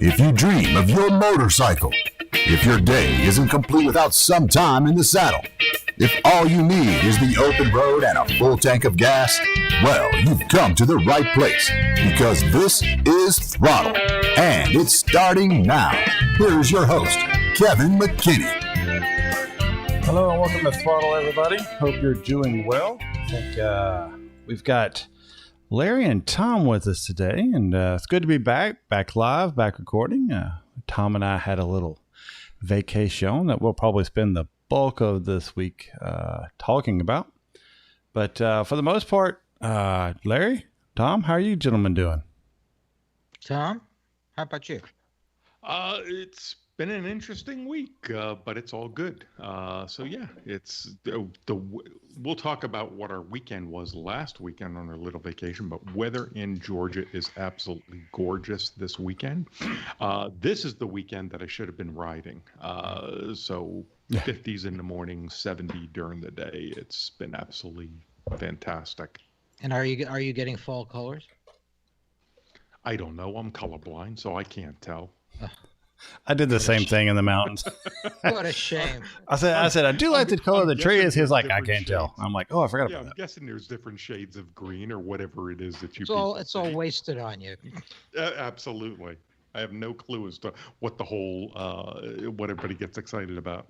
If you dream of your motorcycle, if your day isn't complete without some time in the saddle, if all you need is the open road and a full tank of gas, well, you've come to the right place, because this is Throttled, and it's starting now. Here's your host, Kevin McKinney. Hello and welcome to Throttle, everybody. Hope you're doing well. I think we've got Larry and Tom with us today, and it's good to be back live, back recording. Tom and I had a little vacation that we'll probably spend the bulk of this week talking about. But for the most part, Larry, Tom, how are you gentlemen doing? Tom, how about you? It's been an interesting week, but it's all good. So yeah, it's we'll talk about what our weekend was last weekend on our little vacation, but weather in Georgia is absolutely gorgeous this weekend. This is the weekend that I should have been riding. So 50s in the morning, 70 during the day. It's been absolutely fantastic. And are you getting fall colors? I don't know. I'm colorblind, so I can't tell. I did the same thing in the mountains. What a shame. I said, I do like the color of the trees. He was like, I can't shades. tell. I'm like, oh, I forgot about I'm that. guessing there's different shades of green or whatever it is that you. It's all wasted on you. Absolutely. I have no clue as to what the whole what everybody gets excited about.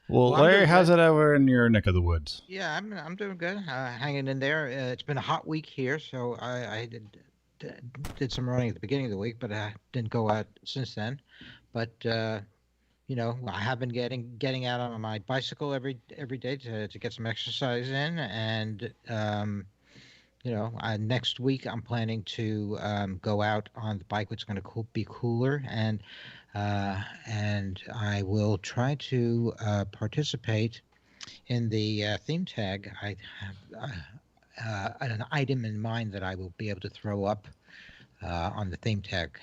Well, Larry, how's it over in your neck of the woods? Yeah, I'm doing good. Hanging in there. It's been a hot week here, so I did some running at the beginning of the week, but I didn't go out since then. But I have been getting out on my bicycle every day to get some exercise in, and next week I'm planning to go out on the bike, which is going to be cooler, and I will try to participate in the theme tag. I have an item in mind that I will be able to throw up on the theme tag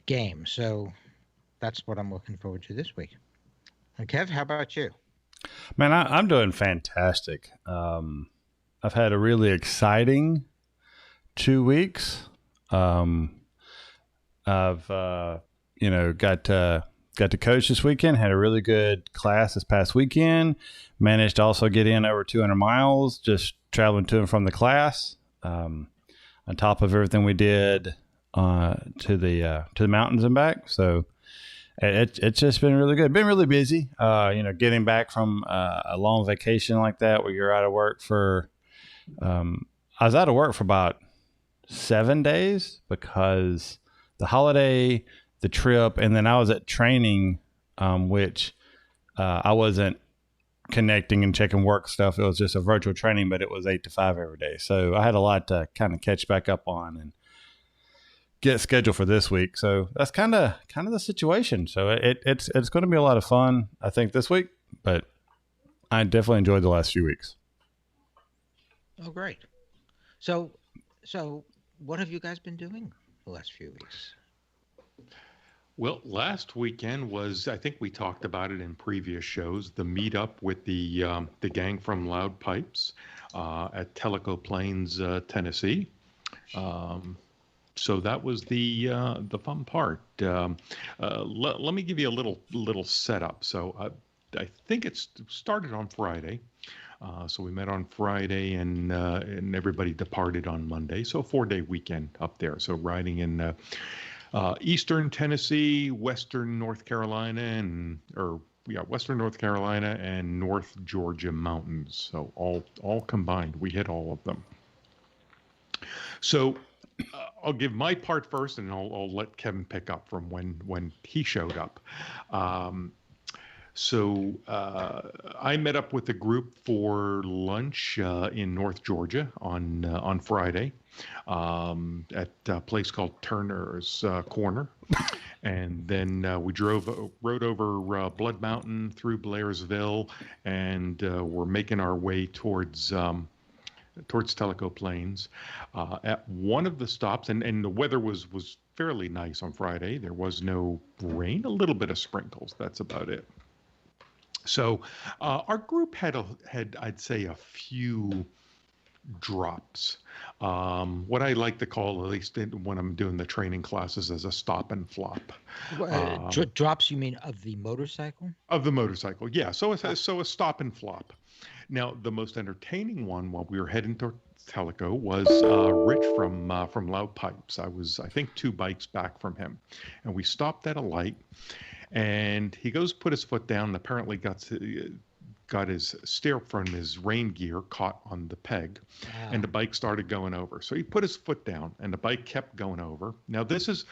game. So that's what I'm looking forward to this week. And Kev, how about you? Man, I'm doing fantastic. I've had a really exciting 2 weeks. I've got to coach this weekend. Had a really good class this past weekend. Managed to also get in over 200 miles just traveling to and from the class. On top of everything we did to the mountains and back. So it's just been really good. Been really busy. Getting back from a long vacation like that where you're out of work for. I was out of work for about 7 days because the holiday, the trip, and then I was at training, which I wasn't connecting and checking work stuff. It was just a virtual training, but it was 8 to 5 every day. So I had a lot to kind of catch back up on and get scheduled for this week. So that's kind of the situation. So it's going to be a lot of fun, I think, this week, but I definitely enjoyed the last few weeks. Oh, great. So what have you guys been doing the last few weeks? Well, last weekend was, I think we talked about it in previous shows, the meetup with the gang from Loud Pipes at Tellico Plains, Tennessee. So that was the fun part. Let me give you a little setup. So I think it started on Friday. So we met on Friday and everybody departed on Monday. So a 4-day weekend up there. So riding in Eastern Tennessee, Western North Carolina, Western North Carolina and North Georgia mountains. So all combined, we hit all of them. So I'll give my part first, and I'll let Kevin pick up from when he showed up. So I met up with a group for lunch in North Georgia on Friday at a place called Turner's Corner. And then we rode over Blood Mountain through Blairsville, and we're making our way towards Tellico Plains. At one of the stops, and the weather was fairly nice on Friday. There was no rain, a little bit of sprinkles. That's about it. So our group had I'd say a few drops. What I like to call, at least when I'm doing the training classes, as a stop and flop. Drops, you mean of the motorcycle? Of the motorcycle, yeah. So a stop and flop. Now, the most entertaining one while we were heading to Tellico was Rich from Loud Pipes. I think 2 bikes back from him, and we stopped at a light, and he goes put his foot down, and apparently got his stirrup from his rain gear caught on the peg, and the bike started going over. So he put his foot down, and the bike kept going over. Now this is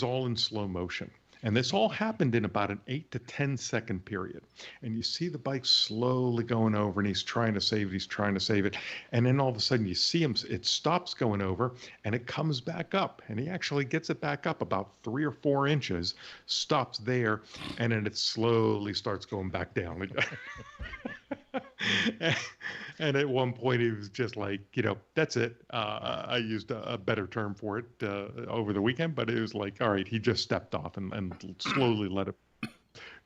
all in slow motion. And this all happened in about an 8 to 10 second period. And you see the bike slowly going over, and he's trying to save it. And then all of a sudden you see him, it stops going over, and it comes back up. And he actually gets it back up about 3 or 4 inches, stops there, and then it slowly starts going back down. And at one point, he was just like, that's it. I used a better term for it over the weekend, but it was like, all right, he just stepped off and slowly let it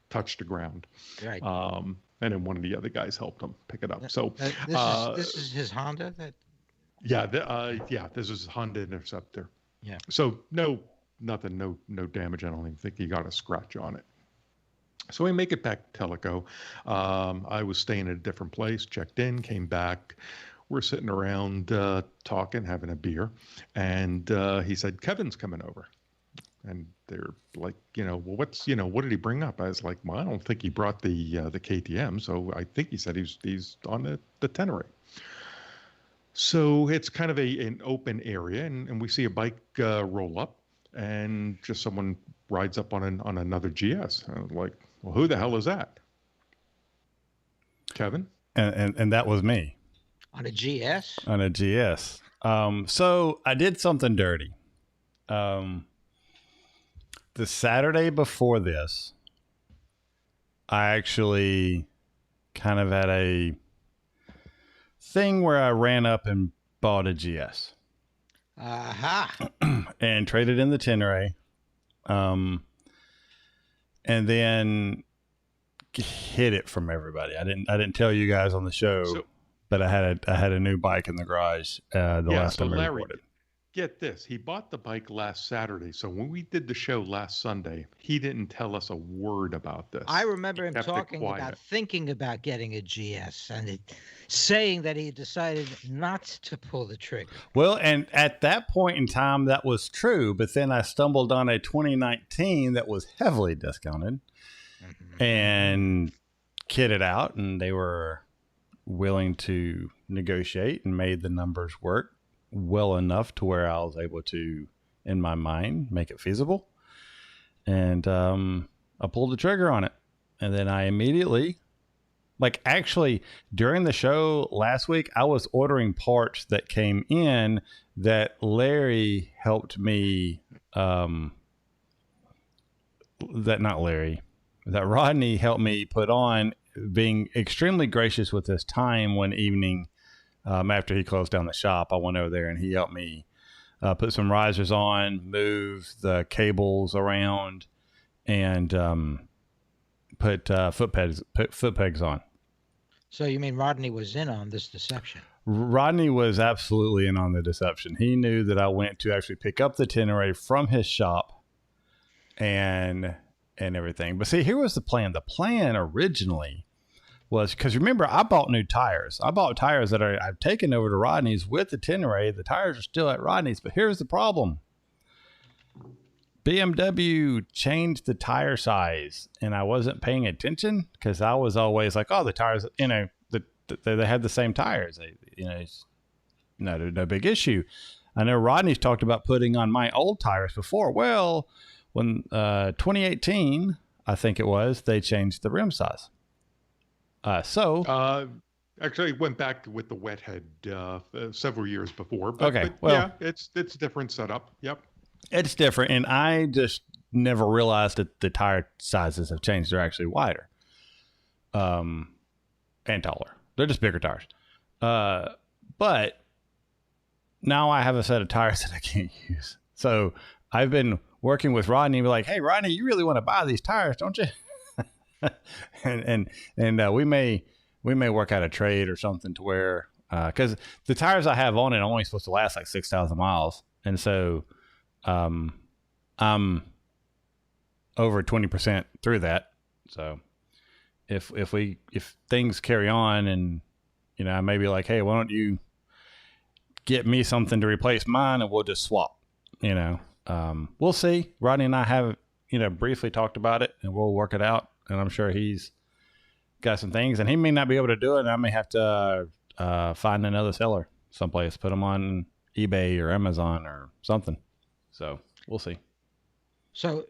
touch the ground. Right. And then one of the other guys helped him pick it up. So this is his Honda? Yeah, this is Honda Interceptor. Yeah. So no damage. I don't even think he got a scratch on it. So we make it back to Tellico. I was staying at a different place, checked in, came back. We're sitting around talking, having a beer. And he said, Kevin's coming over. And they're like, well, what did he bring up? I was like, well, I don't think he brought the KTM. So I think he said he's on the Tenere. So it's kind of an open area. And we see a bike roll up. And just someone rides up on another GS. I was like, well, who the hell is that? Kevin? And that was me. On a GS? On a GS. So I did something dirty. The Saturday before this, I actually kind of had a thing where I ran up and bought a GS. Aha. And traded in the Tenere. And then hid it from everybody. I didn't tell you guys on the show, but I had a new bike in the garage last time I recorded. Get this. He bought the bike last Saturday. So when we did the show last Sunday, he didn't tell us a word about this. I remember him talking about thinking about getting a GS and saying that he decided not to pull the trigger. Well, and at that point in time, that was true. But then I stumbled on a 2019 that was heavily discounted and kitted out, and they were willing to negotiate and made the numbers work well enough to where I was able to, in my mind, make it feasible. And I pulled the trigger on it. And then I immediately, actually during the show last week, I was ordering parts that came in that Larry helped me, that Rodney helped me put on, being extremely gracious with his time one evening. After he closed down the shop, I went over there and he helped me put some risers on, move the cables around, and put foot pegs on. So you mean Rodney was in on this deception? Rodney was absolutely in on the deception. He knew that I went to actually pick up the Tenere from his shop and everything. But see, here was the plan. The plan originally was, because remember, I bought new tires. I bought tires that I've taken over to Rodney's with the Tenere. The tires are still at Rodney's, but here's the problem. BMW changed the tire size, and I wasn't paying attention because I was always like, oh, the tires, they had the same tires. It's no big issue. I know Rodney's talked about putting on my old tires before. Well, when 2018, I think it was, they changed the rim size. Actually, it went back with the wet head several years before. But yeah, it's a different setup. Yep. It's different, and I just never realized that the tire sizes have changed. They're actually wider and taller. They're just bigger tires. But now I have a set of tires that I can't use. So I've been working with Rodney, be like, hey, Rodney, you really want to buy these tires, don't you? and we may we may work out a trade or something to where, because the tires I have on it are only supposed to last like 6,000 miles. And so I'm over 20% through that. So if things carry on and, I may be like, hey, why don't you get me something to replace mine and we'll just swap, we'll see. Rodney and I have, briefly talked about it and we'll work it out. And I'm sure he's got some things and he may not be able to do it. And I may have to find another seller someplace, put them on eBay or Amazon or something. So we'll see. So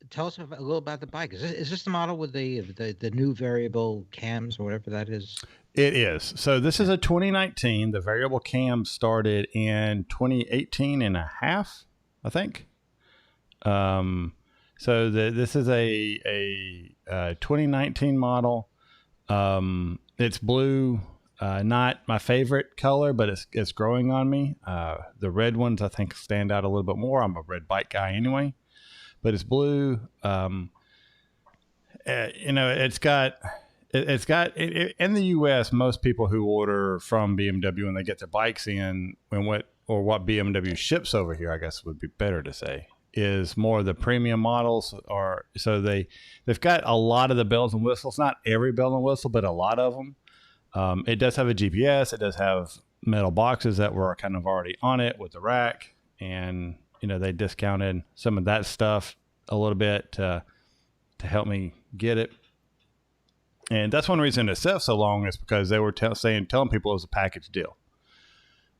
tell us a little about the bike. Is this the model with the new variable cams or whatever that is? It is. So this is a 2019. The variable cam started in 2018 and a half, I think. So this is a 2019 model. It's blue. Not my favorite color, but it's growing on me. The red ones I think stand out a little bit more. I'm a red bike guy anyway. But it's blue. It's got in the U.S. Most people who order from BMW and they get their bikes in, and what BMW ships over here, I guess would be better to say, is more of the premium models. Or so they've got a lot of the bells and whistles. Not every bell and whistle, but a lot of them. It does have a GPS. It does have metal boxes that were kind of already on it with the rack, and they discounted some of that stuff a little bit to help me get it. And that's one reason it set so long is because they were telling people it was a package deal.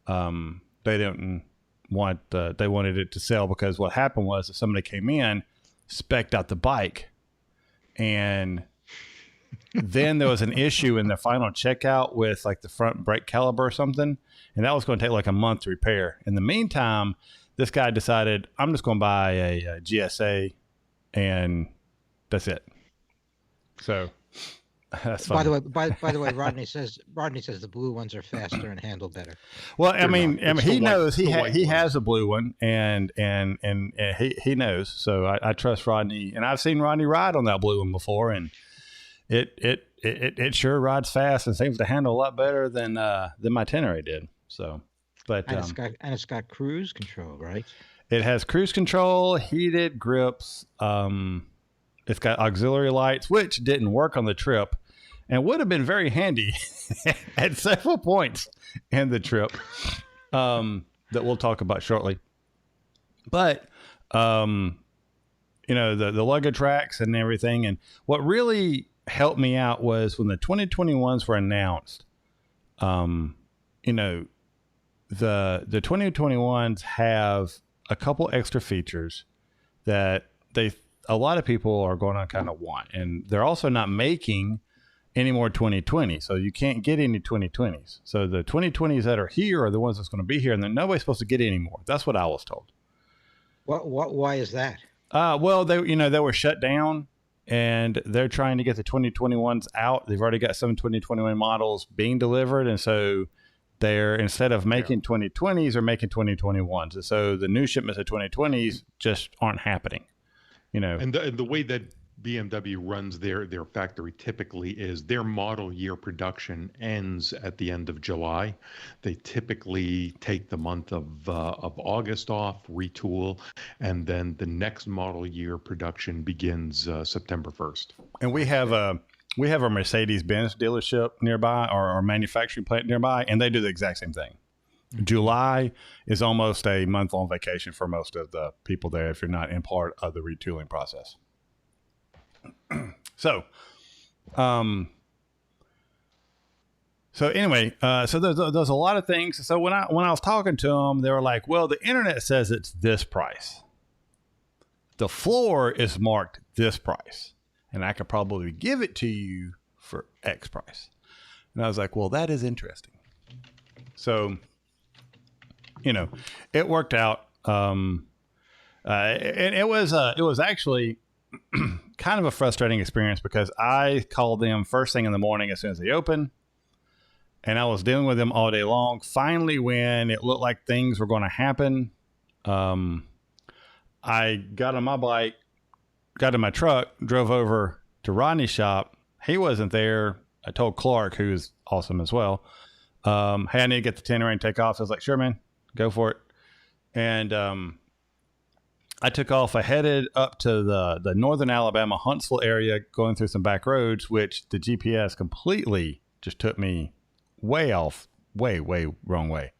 They didn't want, they wanted it to sell because what happened was that somebody came in, spec'd out the bike, and then there was an issue in the final checkout with like the front brake caliper or something. And that was going to take like a month to repair. In the meantime, this guy decided, I'm just going to buy a GSA and that's it. So that's funny. By the way, Rodney says the blue ones are faster and handle better. Well, I mean, he knows he has a blue one and he knows. So I trust Rodney, and I've seen Rodney ride on that blue one before, and it sure rides fast and seems to handle a lot better than my Tenere did. So, but it's got cruise control, right? It has cruise control, heated grips. It's got auxiliary lights, which didn't work on the trip, and would have been very handy at several points in the trip that we'll talk about shortly. But the luggage racks and everything, and what really helped me out was when the 2021s were announced. The 2021s have a couple extra features that a lot of people are going to kind of want, and they're also not making any more 2020, so you can't get any 2020s. So the 2020s that are here are the ones that's going to be here, and then nobody's supposed to get any more. That's what I was told. Why is that? Well, they were shut down, and they're trying to get the 2021s out. They've already got some 2021 models being delivered, and so they're, instead of making 2020s, are making 2021s. And so the new shipments of 2020s just aren't happening. And the way that BMW runs their factory typically is their model year production ends at the end of July. They typically take the month of August off, retool, and then the next model year production begins September 1st. And we have a Mercedes-Benz dealership nearby, or manufacturing plant nearby, and they do the exact same thing. July is almost a month-long vacation for most of the people there if you're not in part of the retooling process. So anyway, so there's a lot of things. So when I was talking to them, they were like, well, the internet says it's this price. The floor is marked this price, and I could probably give it to you for X price. And I was like, well, that is interesting. So, it worked out. And it was actually kind of a frustrating experience because I called them first thing in the morning as soon as they opened, and I was dealing with them all day long. Finally, when it looked like things were going to happen, I got on my bike, got in my truck, drove over to Rodney's shop. He wasn't there. I told Clark, who's awesome as well, hey, I need to get the itinerary and take off. So I was like, sure, man, go for it. And I took off. I headed up to the northern Alabama Huntsville area, going through some back roads, which the GPS completely just took me way off, way wrong way.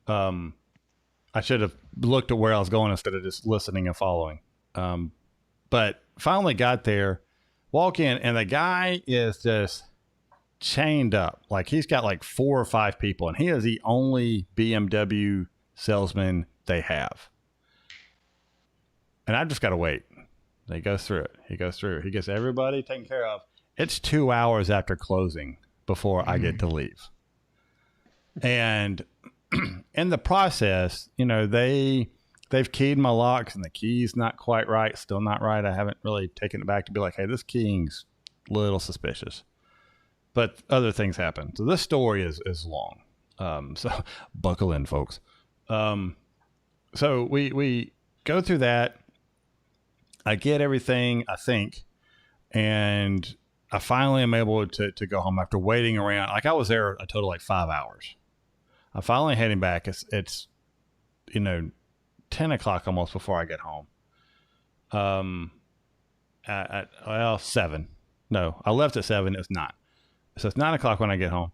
I should have looked at where I was going instead of just listening and following. But finally got there, walk in, and the guy is just chained up. Like he's got like 4 or 5 people, and he is the only BMW salesman they have. And I just got to wait. He goes through it. He gets everybody taken care of. It's 2 hours after closing before I get to leave. And in the process, you know, they've keyed my locks and the key's not quite right, still not right. I haven't really taken it back to be like, hey, this keying's a little suspicious. But other things happen. So this story is long. So buckle in, folks. So we go through that. I get everything, I think, and I finally am able to go home after waiting around. Like I was there a total of like 5 hours. I'm finally heading back. It's 10 o'clock almost before I get home. Well, 7. No, I left at 7. It was 9. So it's 9 o'clock when I get home,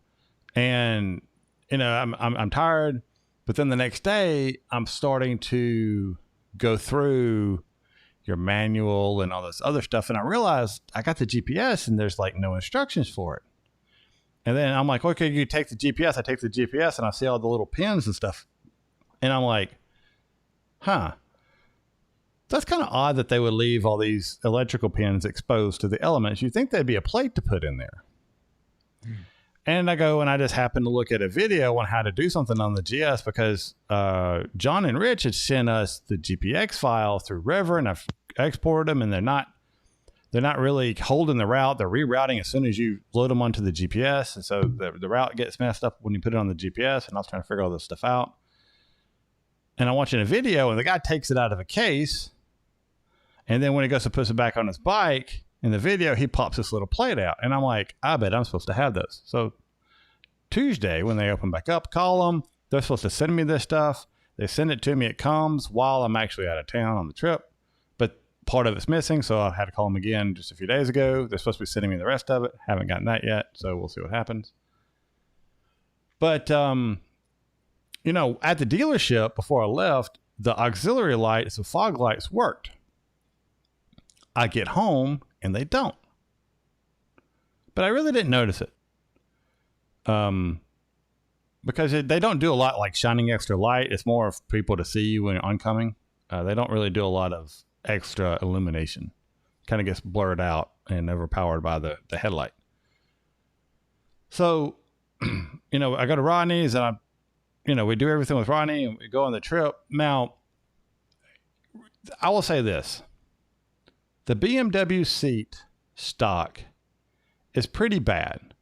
and I'm tired. But then the next day, I'm starting to go through your manual and all this other stuff, and I realized I got the GPS and there's like no instructions for it. And then I'm like, okay, you take the GPS. I take the GPS and I see all the little pins and stuff. And I'm like, that's kind of odd that they would leave all these electrical pins exposed to the elements. You'd think there'd be a plate to put in there. And I go and I just happened to look at a video on how to do something on the GS because John and Rich had sent us the GPX file through River, and I've exported them, and they're not really holding the route. They're rerouting as soon as you load them onto the GPS. And so the route gets messed up when you put it on the GPS. And I was trying to figure all this stuff out. And I'm watching a video, and the guy takes it out of a case. And then when he goes to put it back on his bike, in the video, he pops this little plate out. And I'm like, I bet I'm supposed to have those. So Tuesday, when they open back up, call them. They're supposed to send me this stuff. They send it to me. It comes while I'm actually out of town on the trip. But part of it's missing, so I had to call them again just a few days ago. They're supposed to be sending me the rest of it. Haven't gotten that yet, so we'll see what happens. But, at the dealership before I left, the auxiliary lights, the fog lights worked. I get home, and they don't. But I really didn't notice it. Because they don't do a lot like shining extra light. It's more of people to see you when you're oncoming. They don't really do a lot of extra illumination. Kind of gets blurred out and overpowered by the headlight. So, I go to Rodney's and we do everything with Rodney and we go on the trip. Now, I will say this. The BMW seat stock is pretty bad.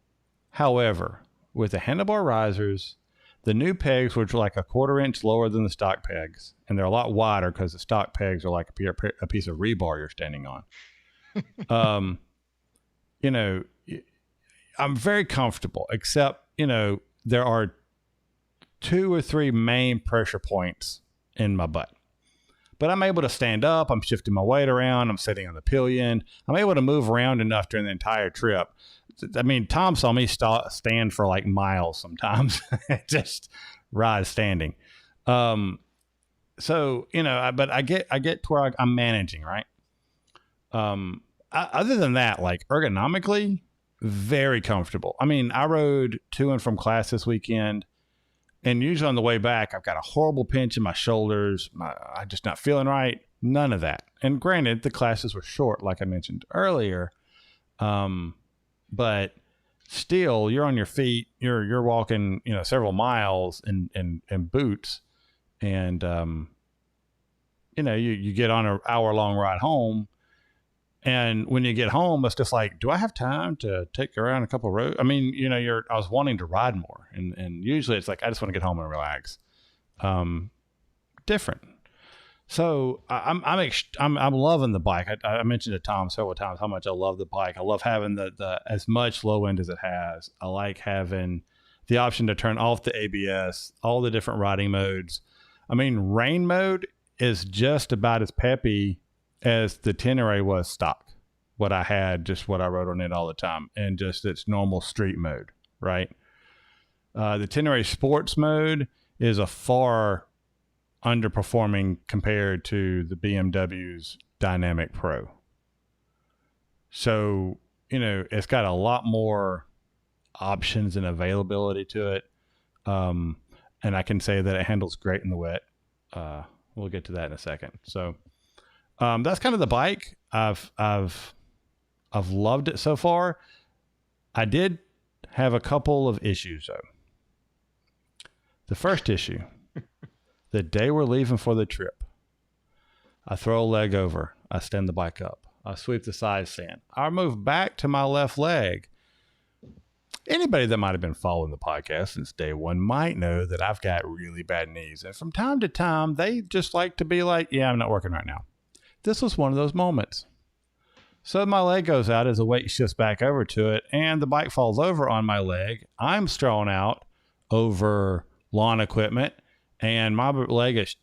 However, with the handlebar risers, the new pegs, which are like a 1/4 inch lower than the stock pegs, and they're a lot wider because the stock pegs are like a piece of rebar you're standing on. I'm very comfortable, except, there are 2 or 3 main pressure points in my butt. But I'm able to stand up. I'm shifting my weight around. I'm sitting on the pillion. I'm able to move around enough during the entire trip. I mean, Tom saw me stand for like miles sometimes. Just ride standing. But I get to where I'm managing, right? Other than that, like ergonomically, very comfortable. I mean, I rode to and from class this weekend. And usually on the way back, I've got a horrible pinch in my shoulders. I'm just not feeling right. None of that. And granted, the classes were short, like I mentioned earlier. But still, you're on your feet. You're walking, several miles in boots. And, you get on an hour-long ride home. And when you get home, it's just like, do I have time to take around a couple of roads? I mean, I was wanting to ride more. And usually it's like, I just want to get home and relax. Different. So I'm loving the bike. I mentioned to Tom several times how much I love the bike. I love having the as much low end as it has. I like having the option to turn off the ABS, all the different riding modes. I mean, rain mode is just about as peppy as the Tenere was stock. What I had, just what I rode on it all the time, and just its normal street mode, right? The Tenere Sports mode is a far underperforming compared to the BMW's Dynamic Pro. So, it's got a lot more options and availability to it. And I can say that it handles great in the wet. We'll get to that in a second. So, that's kind of the bike. I've loved it so far. I did have a couple of issues though. The first issue, the day we're leaving for the trip, I throw a leg over. I stand the bike up. I sweep the side stand. I move back to my left leg. Anybody that might have been following the podcast since day one might know that I've got really bad knees. And from time to time, they just like to be like, yeah, I'm not working right now. This was one of those moments. So my leg goes out as the weight shifts back over to it, and the bike falls over on my leg. I'm strewn out over lawn equipment, and my leg is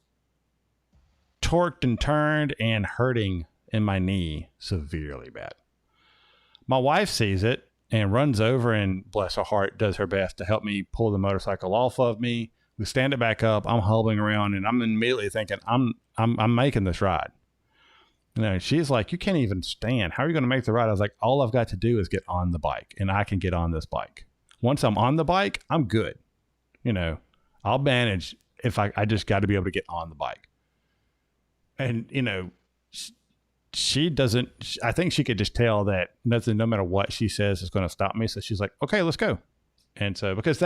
torqued and turned and hurting in my knee severely bad. My wife sees it and runs over and, bless her heart, does her best to help me pull the motorcycle off of me. We stand it back up. I'm hobbling around, and I'm immediately thinking, I'm making this ride. She's like, you can't even stand. How are you going to make the ride? I was like, all I've got to do is get on the bike, and I can get on this bike. Once I'm on the bike, I'm good. I'll manage if I just got to be able to get on the bike. And, she doesn't, I think she could just tell that nothing, no matter what she says, is going to stop me. So she's like, okay, let's go. And so, because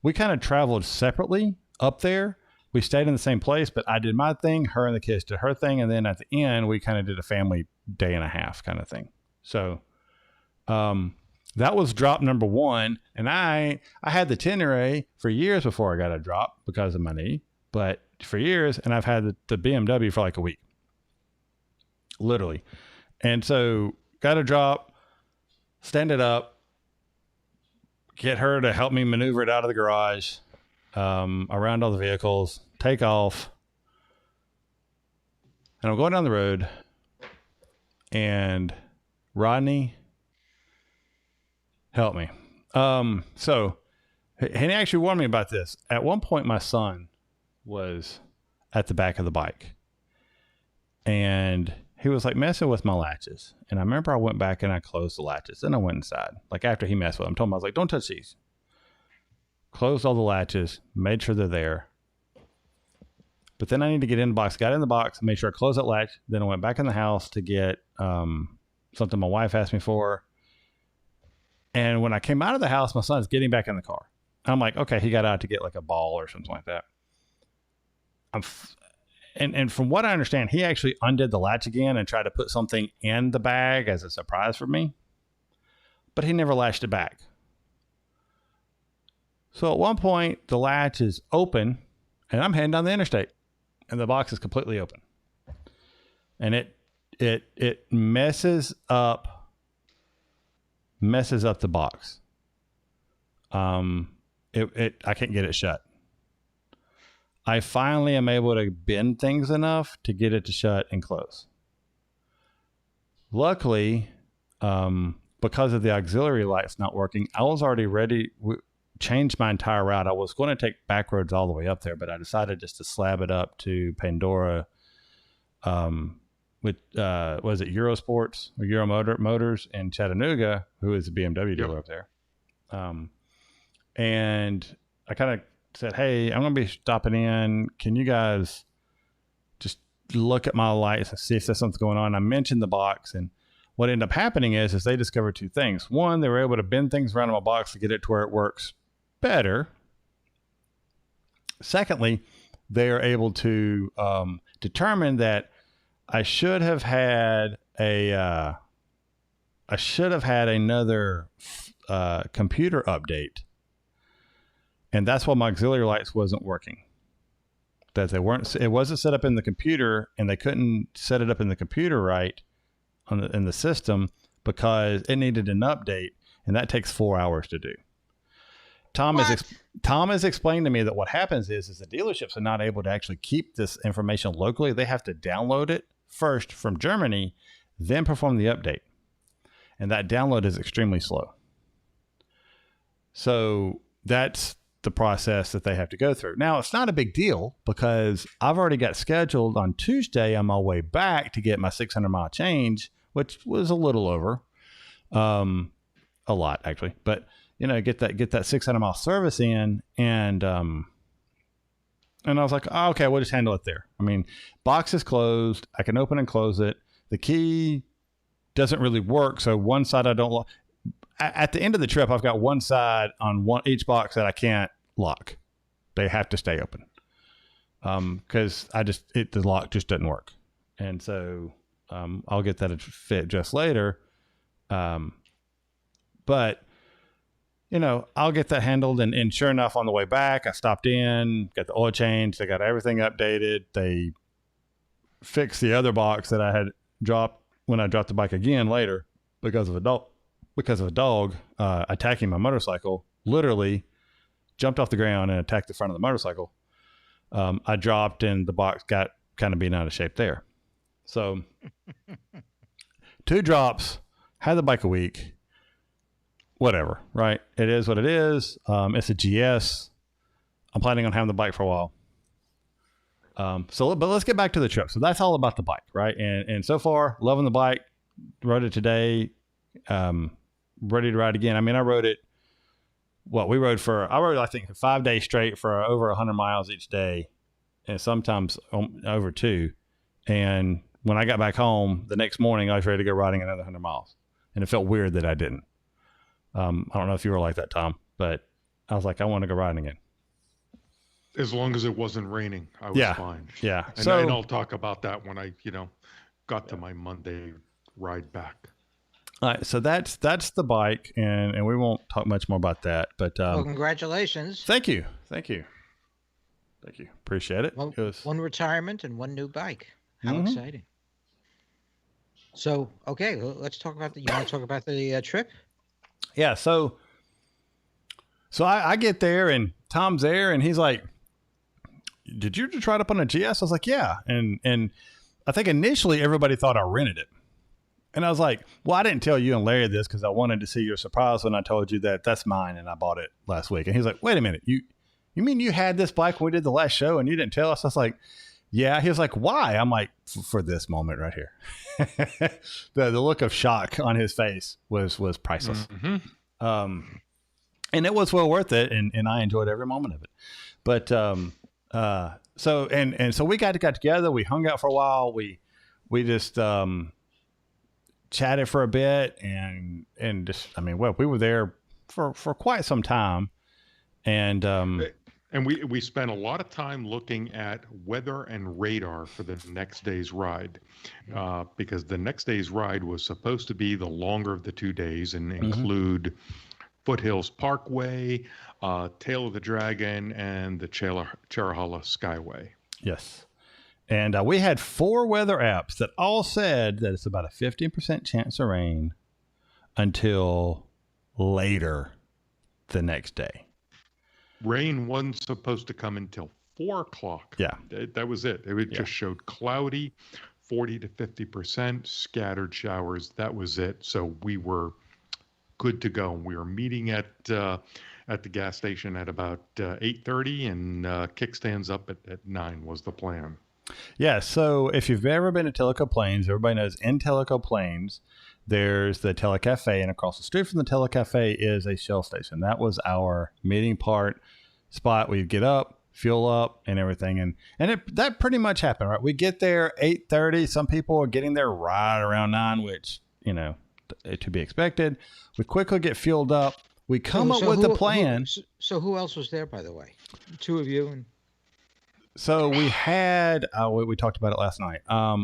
we kind of traveled separately up there. We stayed in the same place, but I did my thing, her and the kids did her thing. And then at the end, we kind of did a family day and a half kind of thing. So, that was drop number one. And I had the Tenere for years before I got a drop because of my knee, but for years. And I've had the BMW for like a week, literally. And so got a drop, stand it up, get her to help me maneuver it out of the garage, around all the vehicles, take off. And I'm going down the road, and Rodney, help me. So he actually warned me about this. At one point, my son was at the back of the bike, and he was like messing with my latches. And I remember I went back and I closed the latches. Then I went inside. Like after he messed with them, I told him, I was like, don't touch these. Closed all the latches, made sure they're there. But then I need to get in the box. Got in the box, made sure I closed that latch. Then I went back in the house to get something my wife asked me for. And when I came out of the house, my son's getting back in the car. I'm like, okay, he got out to get like a ball or something like that. And from what I understand, he actually undid the latch again and tried to put something in the bag as a surprise for me. But he never latched it back. So at one point, the latch is open, and I'm heading down the interstate, and the box is completely open. And it messes up the box. I can't get it shut. I finally am able to bend things enough to get it to shut and close. Luckily, because of the auxiliary lights not working, I was already ready. Changed my entire route. I was going to take back roads all the way up there, but I decided just to slab it up to Pandora with was it Eurosports or Euro Motors in Chattanooga, who is a BMW dealer up there. And I kind of said, hey, I'm going to be stopping in. Can you guys just look at my lights and see if there's something going on? I mentioned the box, and what ended up happening is they discovered two things. One, they were able to bend things around in my box to get it to where it works better. Secondly, they are able to determine that I should have had another computer update, and that's why my auxiliary lights wasn't working. that they weren't. It wasn't set up in the computer, and they couldn't set it up in the computer right in the system because it needed an update, and that takes 4 hours to do. Tom has explained to me that what happens is the dealerships are not able to actually keep this information locally. They have to download it first from Germany, then perform the update. And that download is extremely slow. So that's the process that they have to go through. Now, it's not a big deal because I've already got scheduled on Tuesday on my way back to get my 600-mile change, which was a little over, a lot actually, but get that 600-mile service in, and I was like, oh, okay, we'll just handle it there. I mean, box is closed. I can open and close it. The key doesn't really work. So one side I don't lock. At the end of the trip, I've got one side on each box that I can't lock. They have to stay open. Cause the lock just doesn't work. And so, I'll get that fit just later. But I'll get that handled. And sure enough, on the way back, I stopped in, got the oil change. They got everything updated. They fixed the other box that I had dropped when I dropped the bike again later because of a dog attacking my motorcycle. Literally jumped off the ground and attacked the front of the motorcycle. I dropped and the box got kind of being out of shape there. So 2 drops, had the bike a week. Whatever, right? It is what it is. It's a GS. I'm planning on having the bike for a while. But let's get back to the trip. So that's all about the bike, right? And so far, loving the bike. Rode it today. Ready to ride again. I mean, I rode it. I rode I think 5 days straight for over 100 miles each day, and sometimes over 2. And when I got back home the next morning, I was ready to go riding another 100 miles, and it felt weird that I didn't. I don't know if you were like that, Tom, but I was like, I want to go riding again. As long as it wasn't raining, I was fine. Yeah. And I'll talk about that when I, got to my Monday ride back. All right. So that's the bike, and we won't talk much more about that, but, well, congratulations. Thank you. Appreciate it. One retirement and one new bike. How exciting. So, okay, let's talk about you want to talk about the trip? Yeah. So I get there and Tom's there and he's like, did you just ride up on a GS? I was like, yeah. And I think initially everybody thought I rented it. And I was like, well, I didn't tell you and Larry this because I wanted to see your surprise when I told you that that's mine and I bought it last week. And he's like, wait a minute. You mean you had this bike when we did the last show and you didn't tell us? I was like, yeah. He was like, why? I'm like, for this moment right here. The look of shock on his face was priceless. Mm-hmm. And it was well worth it. And I enjoyed every moment of it. But, so we got together, we hung out for a while. We just, chatted for a bit and just, we were there for quite some time. And we spent a lot of time looking at weather and radar for the next day's ride, because the next day's ride was supposed to be the longer of the 2 days and include Foothills Parkway, Tail of the Dragon, and the Cherahalla Skyway. Yes. And we had 4 weather apps that all said that it's about a 15% chance of rain until later the next day. Rain wasn't supposed to come until 4 o'clock. Yeah. That was it. It just showed cloudy, 40 to 50%, scattered showers. That was it. So we were good to go. We were meeting at the gas station at about 8:30 and kickstands up at 9 was the plan. Yeah. So if you've ever been to Tellico Plains, everybody knows in Tellico Plains, there's the Telecafe, and across the street from the Telecafe is a Shell station. That was our meeting spot. We'd get up, fuel up, and everything. And that pretty much happened, right? We get there 8:30. Some people are getting there right around 9, which, to be expected. We quickly get fueled up. We come up with the plan. So who else was there, by the way? 2 of you and. So we had, we talked about it last night.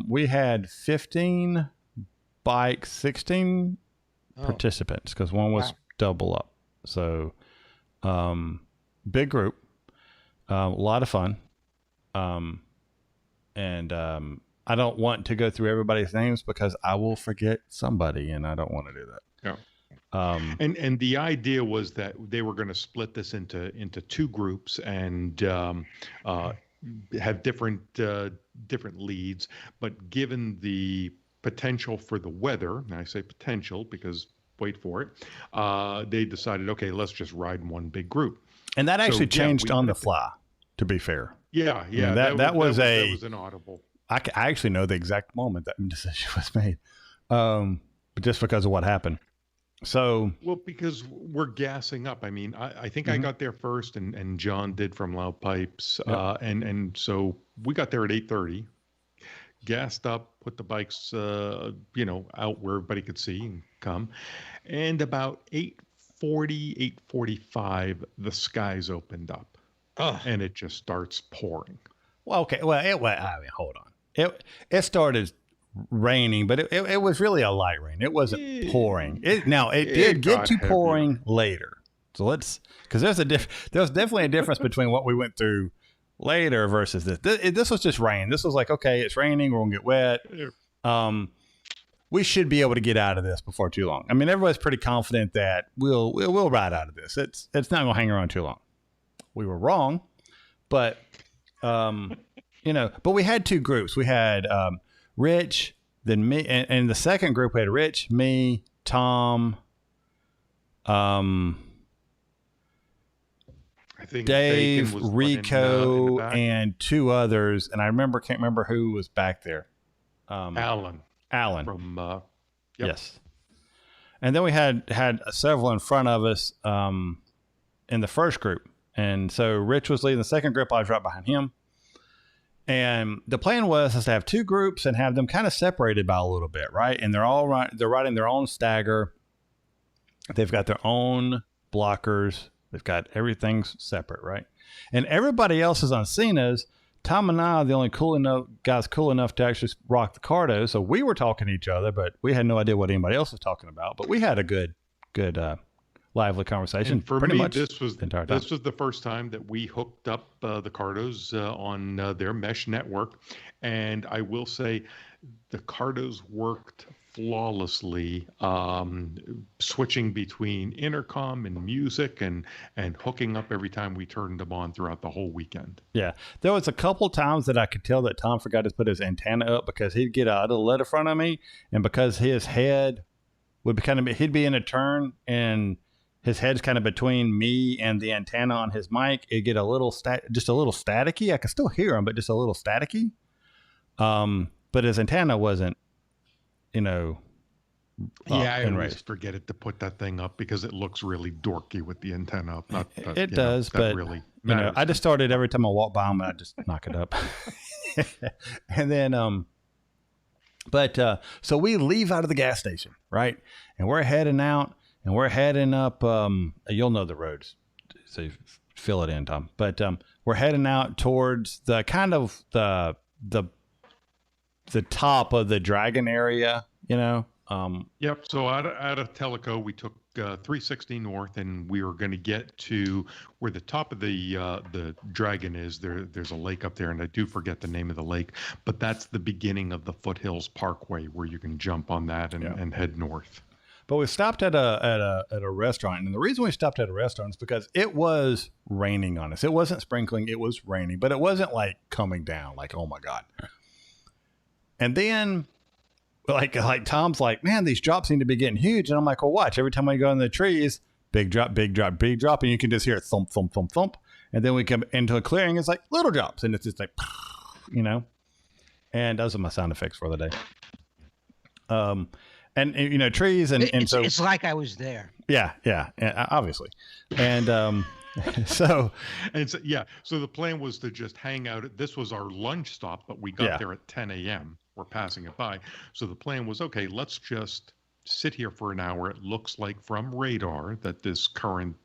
We had 15 bikes, 16 participants, because one was double up. So, big group, a lot of fun. I don't want to go through everybody's names because I will forget somebody, and I don't want to do that. Yeah. Um, And the idea was that they were going to split this into two groups and have different leads. But given the potential for the weather, and I say potential because wait for it, they decided, okay, let's just ride in one big group. and that actually So, yeah, changed we on the did fly, to be fair. Yeah, I mean, yeah. that was an audible. I actually know the exact moment that decision was made, but just because of what happened. So, Well, because we're gassing up. I mean, I think I Mhm. got there first, and John did from Loud Pipes, Yep. and so we got there at 8:30, gassed up, put the bikes, out where everybody could see and come, and about 8:40, 8:45, the skies opened up, Oh, and it just starts pouring. well, okay. Well, I mean, hold on. It started raining, but it was really a light rain. It wasn't pouring. It did get got to heavier. pouring later. So because there's definitely a difference between what we went through later versus this. This was just rain. This was like, okay, it's raining. We're gonna get wet. We should be able to get out of this before too long. I mean, everybody's pretty confident that we'll ride out of this. It's not gonna hang around too long. We were wrong, but but we had two groups. We had Rich, then me, and the second group we had Rich, me, Tom, I think Dave, Bacon was Rico, in the back. and two others, and can't remember who was back there. Alan Alan, from Yep. yes, and then we had several in front of us in the first group, and so Rich was leading the second group. I was right behind him. And the plan was to have two groups and have them kind of separated by a little bit, right? And they're riding their own stagger. They've got their own blockers. They've got everything separate, right? And everybody else is on Cena's. Tom and I are the only guys cool enough to actually rock the Cardo. So we were talking to each other, but we had no idea what anybody else was talking about. But we had a good lively conversation. And for pretty me, much this was the entire time. this was the first time that we hooked up the Cardos on their mesh network, and I will say, the Cardos worked flawlessly, switching between intercom and music and hooking up every time we turned them on throughout the whole weekend. Yeah, there was a couple times that I could tell that Tom forgot to put his antenna up because he'd get out of the letter front of me, and because his head would be he'd be in a turn and his head's kind of between me and the antenna on his mic. It'd get just a little staticky. I could still hear him, but just a little staticky. But his antenna wasn't, Yeah, I and always raised. forget it to put that thing up because it looks really dorky with the antenna up. Not that, It does, that but really I matters. just started every time I walk by him, I just knock it up. And then, so we leave out of the gas station, right? And we're heading out, and we're heading up. You'll know the roads, so you fill it in, Tom. But we're heading out towards the kind of the top of the Dragon area, Yep. So out of Tellico, we took 360 north, and we were going to get to where the top of the Dragon is. There's a lake up there, and I do forget the name of the lake, but that's the beginning of the Foothills Parkway, where you can jump on that and head north. But we stopped at a restaurant, and the reason we stopped at a restaurant is because it was raining on us. It wasn't sprinkling; it was raining, but it wasn't like coming down, like, oh my God. And then, like Tom's like, man, these drops seem to be getting huge, and I'm like, well, watch. Every time I go in the trees, big drop, big drop, big drop, and you can just hear it thump, thump, thump, thump. And then we come into a clearing, it's like little drops, and it's just like, And those are my sound effects for the day. And trees so it's like I was there. yeah, obviously, and so And so the plan was to just hang out. This was our lunch stop, but we got Yeah. there at 10 a.m. We're passing it by. So the plan was, okay, let's just sit here for an hour. It looks like from radar that this current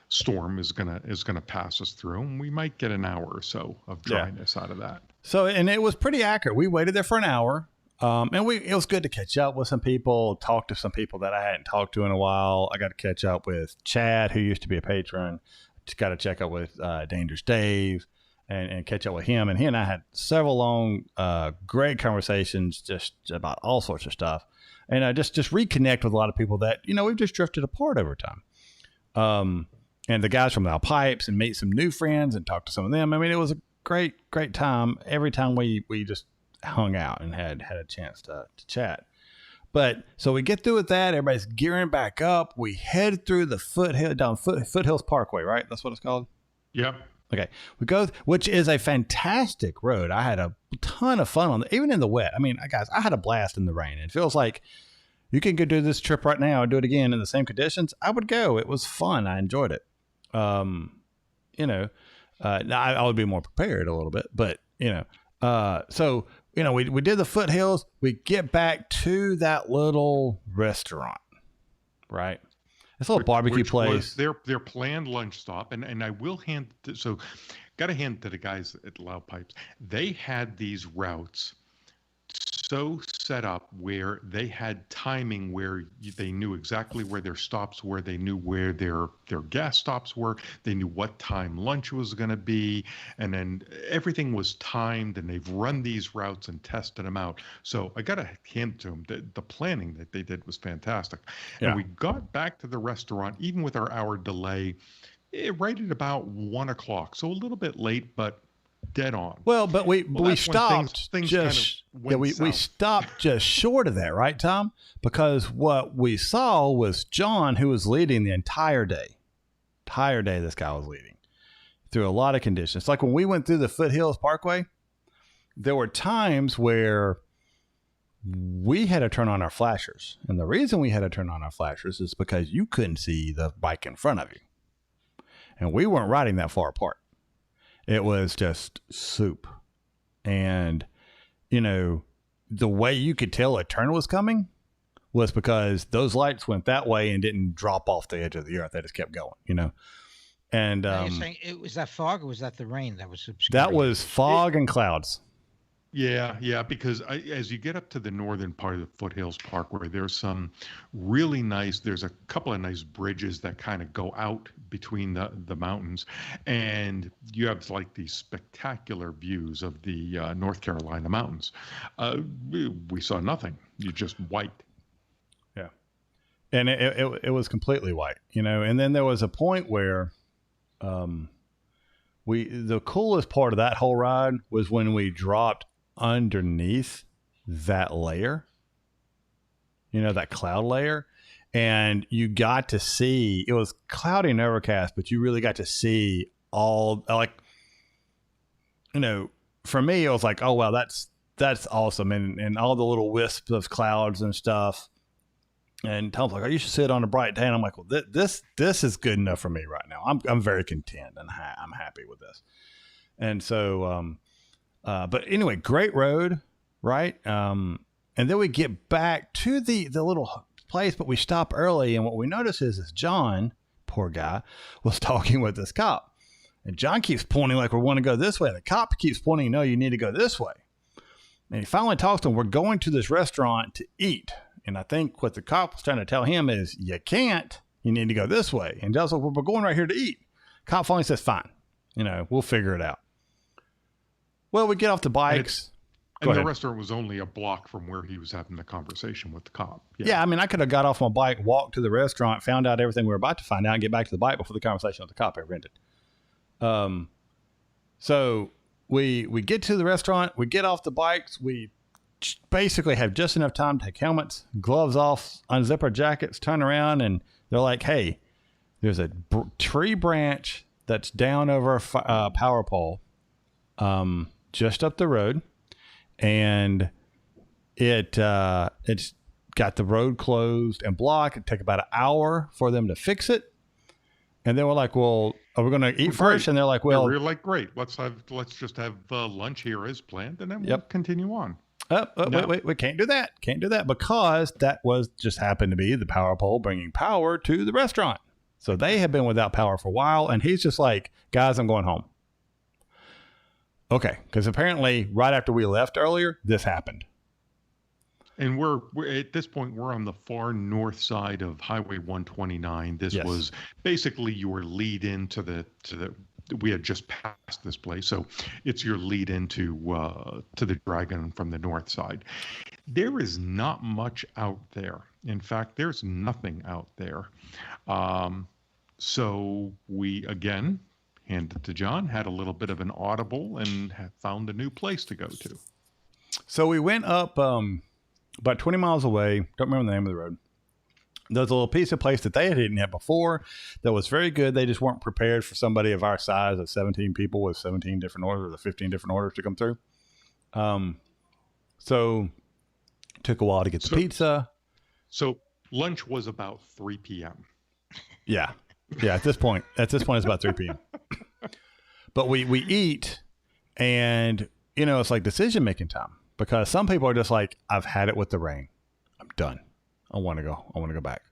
storm is gonna pass us through, and we might get an hour or so of dryness out of that. So, and it was pretty accurate. We waited there for an hour. And it was good to catch up with some people, talk to some people that I hadn't talked to in a while. I got to catch up with Chad, who used to be a patron. Just got to check up with Dangerous Dave. and catch up with him. And he and I had several long, great conversations just about all sorts of stuff. And just reconnect with a lot of people that, we've just drifted apart over time. And the guys from Al Pipes, and meet some new friends and talk to some of them. I mean, it was a great time every time we just hung out and had a chance to chat. But so we get through with that. Everybody's gearing back up. We head through the Foothills Parkway, right? That's what it's called? Yep. Okay. We go, which is a fantastic road. I had a ton of fun on it, even in the wet. I mean, guys, I had a blast in the rain. It feels like you can go do this trip right now and do it again in the same conditions. I would go. It was fun. I enjoyed it. Now I would be more prepared a little bit, but so we did the foothills. We get back to that little restaurant, right? It's a little barbecue place. Was their planned lunch stop, and I will got to hand to the guys at Loud Pipes. They had these routes so set up where they had timing where they knew exactly where their stops were. They knew where their gas stops were. They knew what time lunch was going to be. And then everything was timed, and they've run these routes and tested them out. So I got to hand to them the planning that they did was fantastic. Yeah. And we got back to the restaurant, even with our hour delay, right at about 1 o'clock. So a little bit late, but dead on. Well, but we stopped we stopped just short of that, right, Tom? Because what we saw was John, who was leading the entire day. This guy was leading through a lot of conditions. Like when we went through the Foothills Parkway, there were times where we had to turn on our flashers. And the reason we had to turn on our flashers is because you couldn't see the bike in front of you. And we weren't riding that far apart. It was just soup. And, the way you could tell a turn was coming was because those lights went that way and didn't drop off the edge of the earth. They just kept going, And you're saying it was that fog, or was that the rain that was obscuring? That was fog and clouds. Yeah, because as you get up to the northern part of the Foothills Parkway, there's a couple of nice bridges that kind of go out between the mountains, and you have like these spectacular views of the North Carolina mountains. We saw nothing. You just white. Yeah, and it was completely white, and then there was a point where the coolest part of that whole ride was when we dropped underneath that layer, that cloud layer, and you got to see, it was cloudy and overcast, but you really got to see all, for me, it was like, oh wow, that's awesome, and all the little wisps of clouds and stuff. And Tom's like, oh, you should sit on a bright day. And I'm like, well, this is good enough for me right now. I'm very content, and I'm happy with this. And so but anyway, great road, right? And then we get back to the little place, but we stop early. And what we notice is John, poor guy, was talking with this cop. And John keeps pointing like we want to go this way. And the cop keeps pointing, no, you need to go this way. And he finally talks to him. We're going to this restaurant to eat. And I think what the cop was trying to tell him is, you can't. You need to go this way. And John's like, well, we're going right here to eat. Cop finally says, fine. We'll figure it out. Well, we get off the bikes. And the restaurant was only a block from where he was having the conversation with the cop. Yeah, I mean, I could have got off my bike, walked to the restaurant, found out everything we were about to find out, and get back to the bike before the conversation with the cop ever ended. So we get to the restaurant, we get off the bikes, we basically have just enough time to take helmets, gloves off, unzip our jackets, turn around, and they're like, hey, there's a tree branch that's down over a power pole just up the road, and it's got the road closed and blocked. It'd take about an hour for them to fix it. And then we're like, well, are we going to eat first? And they're like, well, we're like, great. Let's just have lunch here as planned, and then we'll continue on. No. Wait, we can't do that. Can't do that because that was just happened to be the power pole bringing power to the restaurant. So they have been without power for a while. And he's just like, guys, I'm going home. Okay. Because apparently right after we left earlier, this happened. And we're at this point, we're on the far north side of Highway 129. This was basically your lead into we had just passed this place, so it's your lead into to the Dragon from the north side. There is not much out there. In fact, there's nothing out there. So we again handed it to John, had a little bit of an audible, and found a new place to go to. So we went up about 20 miles away. Don't remember the name of the road. There's a little piece of place that they hadn't had before that was very good. They just weren't prepared for somebody of our size of 17 people with 17 different orders or 15 different orders to come through. So it took a while to get the pizza. So lunch was about 3 p.m. Yeah. Yeah. At this point, it's about 3 p.m. But we eat, and, you know, it's like decision-making time, because some people are just like, I've had it with the rain. I'm done. I want to go back.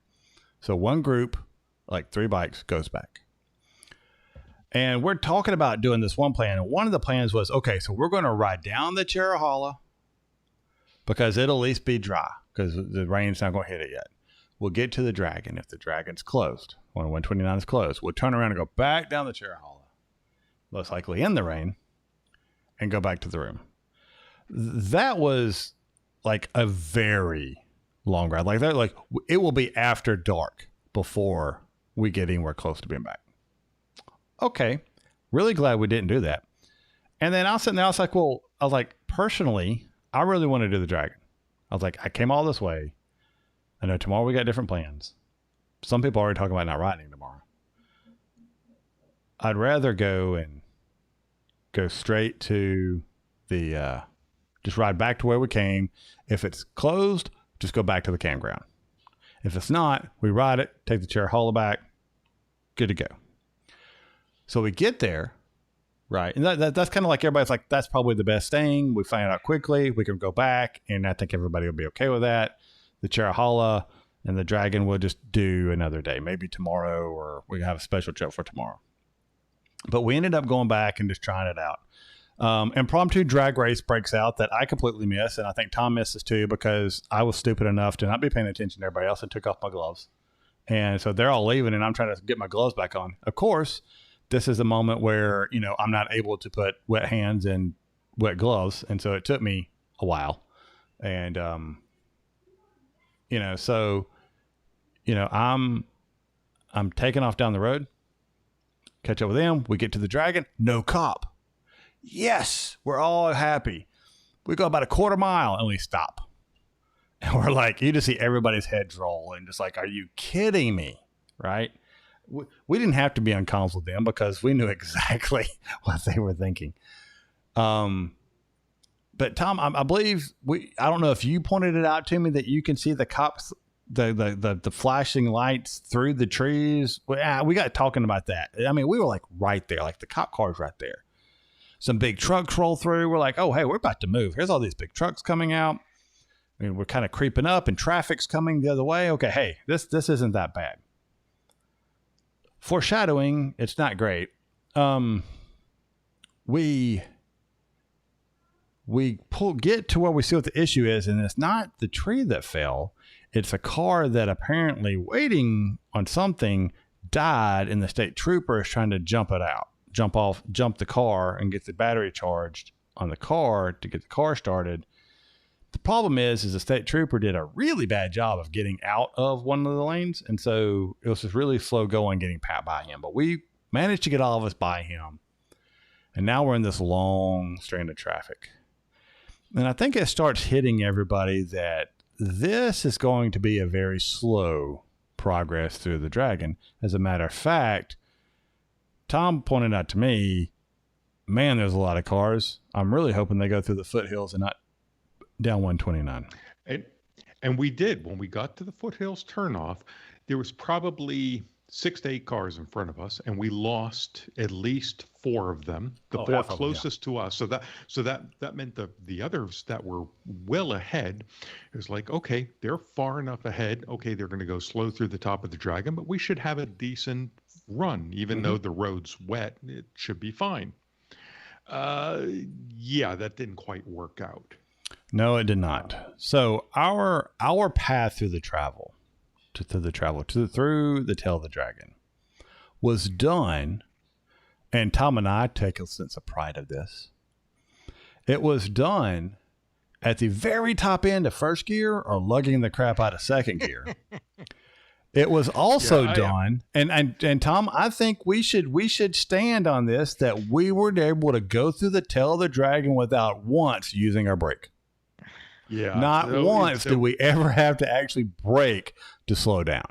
So one group, like 3 bikes, goes back. And we're talking about doing this one plan. And one of the plans was, okay, so we're going to ride down the Cherahalla because it'll at least be dry because the rain's not going to hit it yet. We'll get to the Dragon. If the Dragon's closed, when 129 is closed, we'll turn around and go back down the Cherahalla, most likely in the rain, and go back to the room. That was like a very long ride. Like that, like it will be after dark before we get anywhere close to being back. Okay. Really glad we didn't do that. And then I was sitting there, I was like, personally, I really want to do the Dragon. I was like, I came all this way. I know tomorrow we got different plans. Some people are already talking about not riding tomorrow. I'd rather go straight to the, just ride back to where we came. If it's closed, just go back to the campground. If it's not, we ride it, take the Cherahalla back, good to go. So we get there, right? And that's kind of like everybody's like, that's probably the best thing. We find out quickly, we can go back, and I think everybody will be okay with that. The Cherahalla and the Dragon will just do another day, maybe tomorrow, or we have a special trip for tomorrow. But we ended up going back and just trying it out. Impromptu drag race breaks out that I completely miss, and I think Tom misses too, because I was stupid enough to not be paying attention to everybody else and took off my gloves. And so they're all leaving, and I'm trying to get my gloves back on. Of course, this is a moment where, you know, I'm not able to put wet hands in wet gloves, and so it took me a while. And you know, so, you know, I'm taking off down the road, catch up with them. We get to the Dragon, no cop. Yes, we're all happy. We go about a quarter mile and we stop. And we're like, you just see everybody's heads roll and just like, are you kidding me? Right? We didn't have to be on comms with them because we knew exactly what they were thinking. But Tom, I believe I don't know if you pointed it out to me that you can see the cops, the flashing lights through the trees. We got talking about that. I mean, we were like right there, like the cop car's right there. Some big trucks roll through. We're like, oh, hey, we're about to move. Here's all these big trucks coming out. I mean, we're kind of creeping up and traffic's coming the other way. Okay, hey, this isn't that bad. Foreshadowing, it's not great. We get to where we see what the issue is, and it's not the tree that fell. It's a car that apparently waiting on something died, and the state trooper is trying to jump the car and get the battery charged on the car to get the car started. The problem is the state trooper did a really bad job of getting out of one of the lanes. And so it was just really slow going getting pat by him, but we managed to get all of us by him. And now we're in this long strand of traffic. And I think it starts hitting everybody that this is going to be a very slow progress through the Dragon. As a matter of fact, Tom pointed out to me, man, there's a lot of cars. I'm really hoping they go through the foothills and not down 129. And we did. When we got to the foothills turnoff, there was probably 6 to 8 cars in front of us, and we lost at least 4 of them. The 4 closest to us. So that meant the others that were well ahead, it was like, okay, they're far enough ahead. Okay, they're going to go slow through the top of the Dragon, but we should have a decent run, even though the road's wet. It should be fine. Yeah, that didn't quite work out. No, it did not. So our path through the tail of the Dragon was done and Tom and I take a sense of pride of this. It was done at the very top end of first gear or lugging the crap out of second gear. It was also done, and Tom, I think we should stand on this, that we were able to go through the tail of the dragon without once using our brake. Yeah. Not once did we ever have to actually brake to slow down.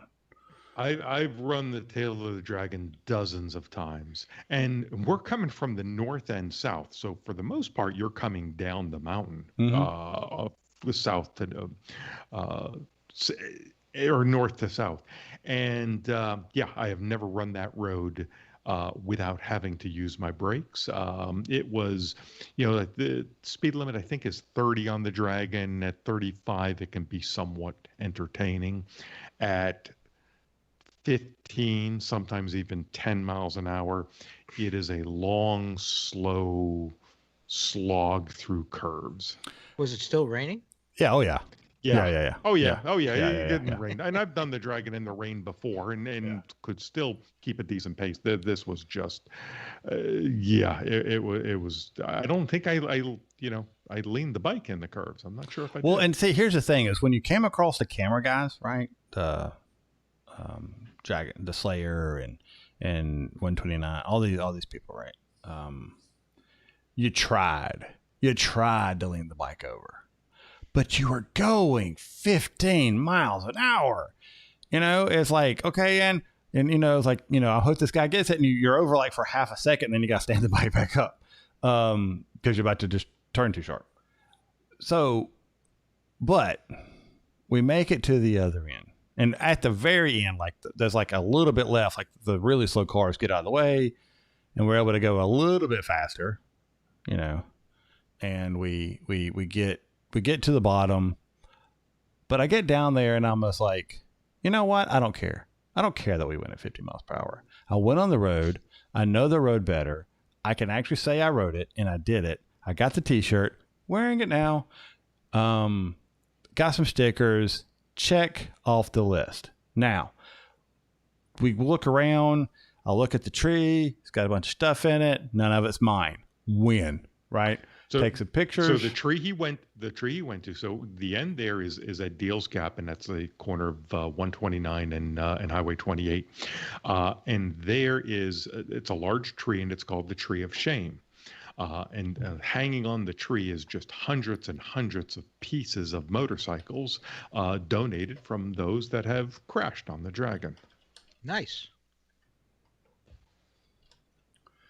I've run the tail of the dragon dozens of times, and we're coming from the north and south. So for the most part, you're coming down the mountain, south to, or north to south. And I have never run that road without having to use my brakes. It was, like the speed limit, I think, is 30 on the dragon. At 35, it can be somewhat entertaining. At 15, sometimes even 10 miles an hour, it is a long, slow slog through curves. Was it still raining? Yeah. Oh, yeah. Yeah. Oh, yeah. Yeah. It didn't rain. And I've done the dragon in the rain before and could still keep a decent pace. This was just, it was, I don't think I leaned the bike in the curves. I'm not sure if I did. Well, and see, here's the thing is when you came across the camera guys, right? Dragon, the Slayer and 129, all these people, right? You tried to lean the bike over. But you were going 15 miles an hour. It's like, okay, and it's like, I hope this guy gets it, and you're over like for half a second, and then you got to stand the bike back up because you're about to just turn too sharp. So, but we make it to the other end. And at the very end, like there's like a little bit left, like the really slow cars get out of the way, and we're able to go a little bit faster, and we get to the bottom, but I get down there and I'm just like, you know what? I don't care. I don't care that we went at 50 miles per hour. I went on the road. I know the road better. I can actually say I rode it, and I did it. I got the t-shirt, wearing it now. Got some stickers, check off the list. Now, we look around. I look at the tree. It's got a bunch of stuff in it. None of it's mine. Win, right? Take some pictures. So the tree he went to. So the end there is at Deals Gap, and that's the corner of 129 and Highway 28. And there is it's a large tree, and it's called the Tree of Shame. And hanging on the tree is just hundreds and hundreds of pieces of motorcycles donated from those that have crashed on the Dragon. Nice.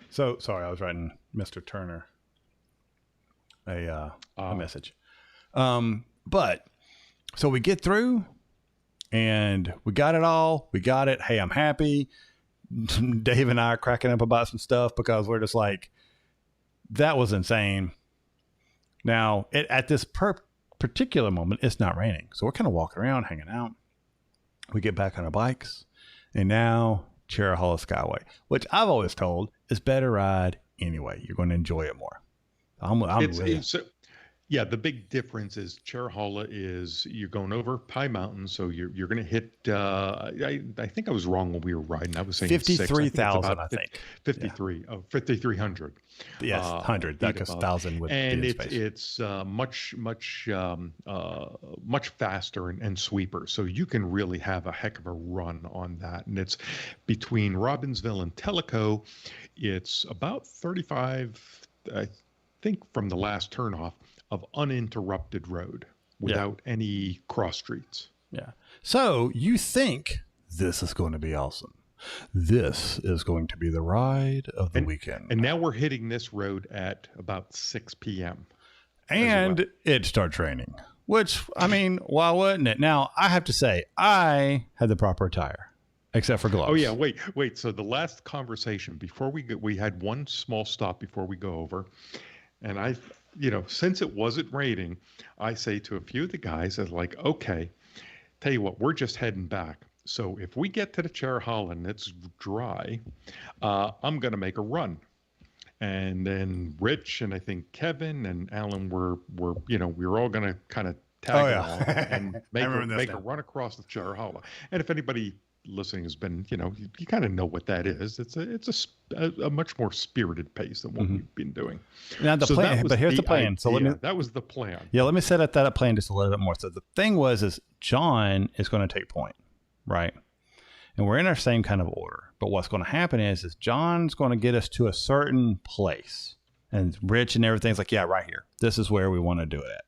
So sorry, I was writing Mr. Turner a message. But so we get through and we got it all. We got it. Hey, I'm happy. Dave and I are cracking up about some stuff because we're just like, that was insane. Now, at this particular moment, it's not raining. So we're kind of walking around, hanging out. We get back on our bikes. And now, Cherry Hollow Skyway, which I've always told is better ride anyway. You're going to enjoy it more. The big difference is Cherahalla is you're going over Pie Mountain, so you're going to hit. I think I was wrong when we were riding. I was saying 53,000. I think 53. Yeah. 5,300. Yes, 100. That goes 1,000 with and the space. It's much faster and sweeper, so you can really have a heck of a run on that. And it's between Robbinsville and Tellico. It's about 35. I think from the last turnoff of uninterrupted road without any cross streets. Yeah. So you think this is going to be awesome. This is going to be the ride of the weekend. And now we're hitting this road at about 6 p.m. And it starts raining, which, I mean, why wouldn't it? Now, I have to say, I had the proper attire, except for gloves. Oh, yeah. Wait. So the last conversation, before we had one small stop before we go over. And since it wasn't raining, I say to a few of the guys, I was like, okay, tell you what, we're just heading back. So if we get to the Cherahalla and it's dry, I'm going to make a run. And then Rich and I think Kevin and Alan we were all going to kind of tag along and make a run across the Cherahalla. And if anybody listening has been, you kind of know what that is. It's a much more spirited pace than what we've been doing. Now the So plan, that was but here's the the plan. So let me, idea. That was the plan. yeah, let me set up that plan just a little bit more. So the thing is John is going to take point, right? And we're in our same kind of order. But what's going to happen is John's going to get us to a certain place. And Rich and everything's like, yeah, right here. This is where we want to do it at.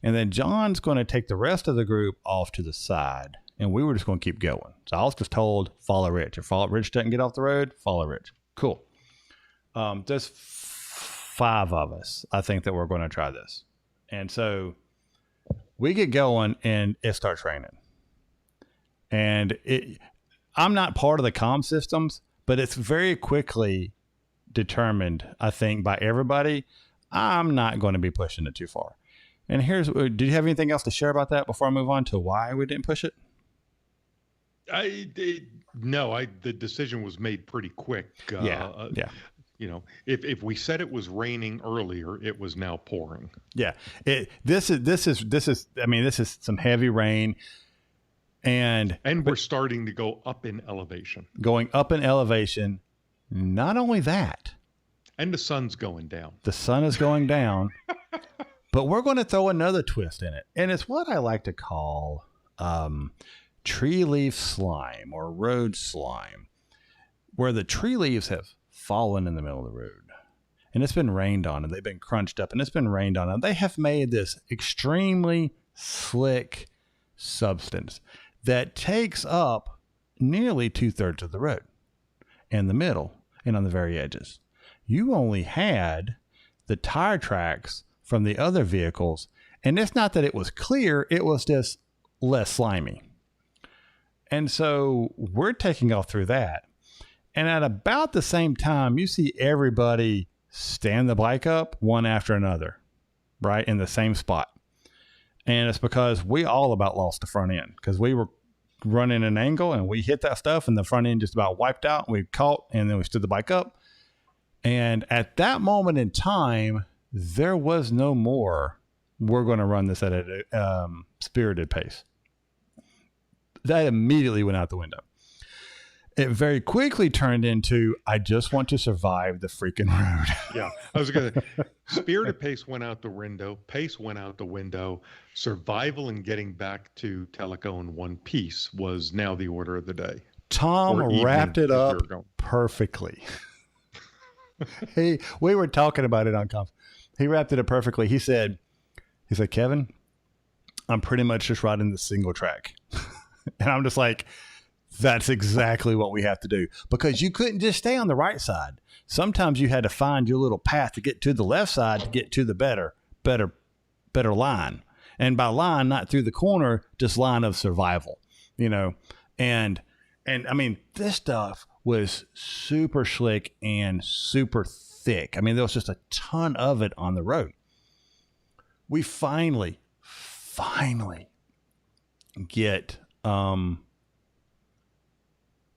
And then John's going to take the rest of the group off to the side. And we were just going to keep going. So I was just told, follow Rich. If Rich doesn't get off the road, follow Rich. Cool. There's 5 of us, I think, that we're going to try this. And so we get going and it starts raining. And I'm not part of the comm systems, but it's very quickly determined, I think, by everybody, I'm not going to be pushing it too far. And did you have anything else to share about that before I move on to why we didn't push it? No, the decision was made pretty quick. Yeah. If we said it was raining earlier, it was now pouring. Yeah. This is some heavy rain. And we're starting to go up in elevation. Going up in elevation. Not only that. And the sun's going down. The sun is going down. But we're going to throw another twist in it. And it's what I like to call tree leaf slime or road slime, where the tree leaves have fallen in the middle of the road. And it's been rained on, and they've been crunched up, and it's been rained on. And they have made this extremely slick substance that takes up nearly 2/3 of the road in the middle and on the very edges. You only had the tire tracks from the other vehicles. And it's not that it was clear, it was just less slimy. And so we're taking off through that. And at about the same time, you see everybody stand the bike up one after another, right? In the same spot. And it's because we all about lost the front end because we were running an angle and we hit that stuff and the front end just about wiped out. We caught and then we stood the bike up. And at that moment in time, there was no more, we're going to run this at a spirited pace. That immediately went out the window. It very quickly turned into, I just want to survive the freaking road. Yeah, I was going to, spirited pace went out the window, pace went out the window, survival and getting back to Tellico in one piece was now the order of the day. Tom wrapped it up perfectly. We were talking about it on conf. He wrapped it up perfectly. He said, Kevin, I'm pretty much just riding the single track. And I'm just like, that's exactly what we have to do because you couldn't just stay on the right side. Sometimes you had to find your little path to get to the left side to get to the better line. And by line, not through the corner, just line of survival, and I mean, this stuff was super slick and super thick. I mean, there was just a ton of it on the road. We finally get, and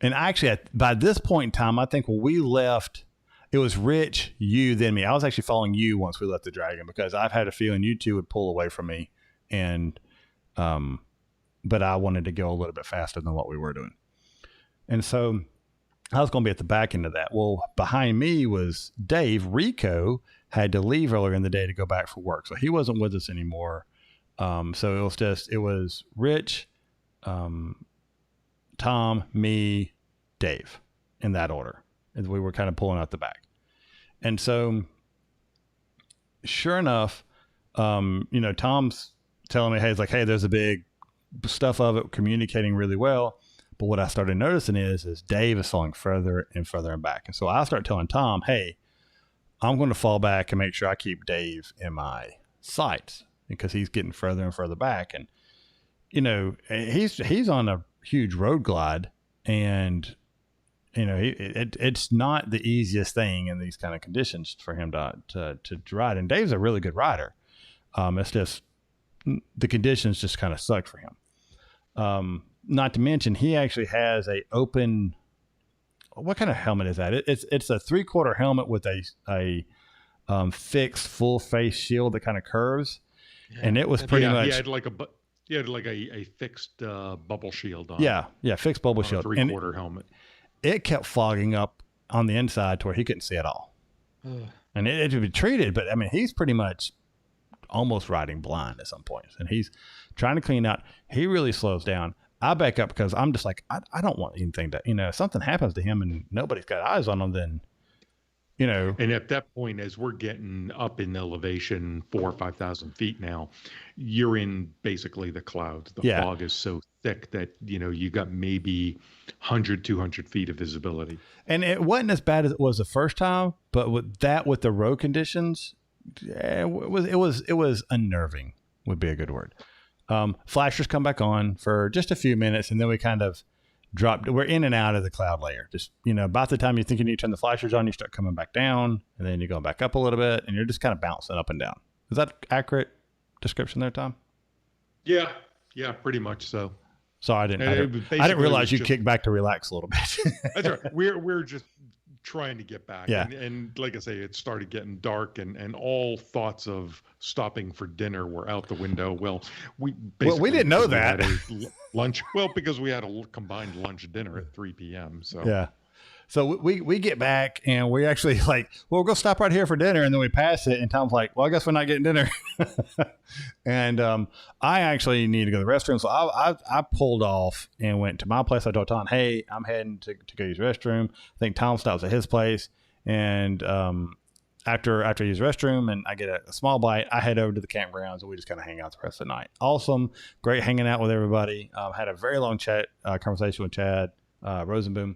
actually, by this point in time, I think when we left, it was Rich, you, then me. I was actually following you once we left the Dragon because I've had a feeling you two would pull away from me, and but I wanted to go a little bit faster than what we were doing. And so I was going to be at the back end of that. Well, behind me was Dave. Rico had to leave earlier in the day to go back for work, so he wasn't with us anymore. So it was Rich, Tom, me, Dave, in that order. And we were kind of pulling out the back. And so, sure enough, Tom's telling me, hey, there's a big stuff of it, communicating really well. But what I started noticing is Dave is falling further and further and back. And so I start telling Tom, hey, I'm going to fall back and make sure I keep Dave in my sights because he's getting further and further back. And, he's on a huge road glide and, it's not the easiest thing in these kind of conditions for him to ride. And Dave's a really good rider. It's just the conditions just kind of suck for him. Not to mention he actually has a open, what kind of helmet is that? It's a 3/4 helmet with a fixed full face shield that kind of curves. Yeah. And it was pretty much, You had like a fixed bubble shield on. Yeah, fixed bubble on shield. A 3/4 helmet. It kept fogging up on the inside to where he couldn't see at all. Ugh. And it had been treated, but I mean, he's pretty much almost riding blind at some points, and he's trying to clean out. He really slows down. I back up because I'm just like, I don't want anything to, if something happens to him and nobody's got eyes on him, then, And at that point, as we're getting up in elevation 4,000 or 5,000 feet now, you're in basically the clouds. The fog is so thick that, you got maybe 100, 200 feet of visibility. And it wasn't as bad as it was the first time, but with the road conditions, it was unnerving would be a good word. Flashers come back on for just a few minutes, and then we kind of dropped. We're in and out of the cloud layer. Just, about the time you think you need to turn the flashers on, you start coming back down, and then you go back up a little bit, and you're just kind of bouncing up and down. Is that accurate description there, Tom? Yeah, pretty much so. So I didn't realize you kicked back to relax a little bit. That's right. We're just trying to get back. Yeah. And like I say, it started getting dark, and all thoughts of stopping for dinner were out the window. Well, we didn't know that. Had a lunch. Well, because we had a combined lunch dinner at 3 p.m. So yeah. So we get back, and we actually we'll go stop right here for dinner, and then we pass it, and Tom's like, well, I guess we're not getting dinner. And I actually need to go to the restroom, so I pulled off and went to my place. I told Tom, hey, I'm heading to go use the restroom. I think Tom stops at his place, and after I use the restroom and I get a small bite, I head over to the campgrounds, and we just kind of hang out the rest of the night. Awesome, great hanging out with everybody. Had a very long conversation with Chad Rosenboom.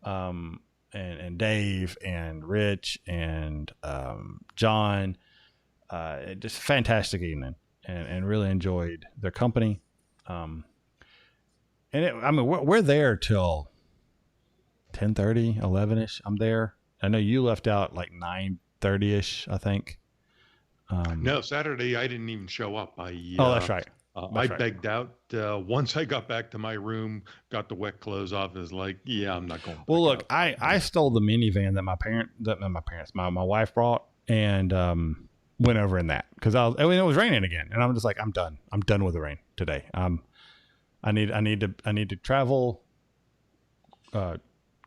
And Dave and Rich and John, just a fantastic evening, and really enjoyed their company. And we're there till 10:30, 11ish. I'm there. I know you left out like 9:30ish, I think. No, Saturday I didn't even show up. That's right. I begged out. Once I got back to my room, got the wet clothes off, is like, yeah, I'm not going. Well, look, I stole the minivan that my wife brought, and went over in that because it was raining again, and I'm just like, I'm done. I'm done with the rain today. I need to travel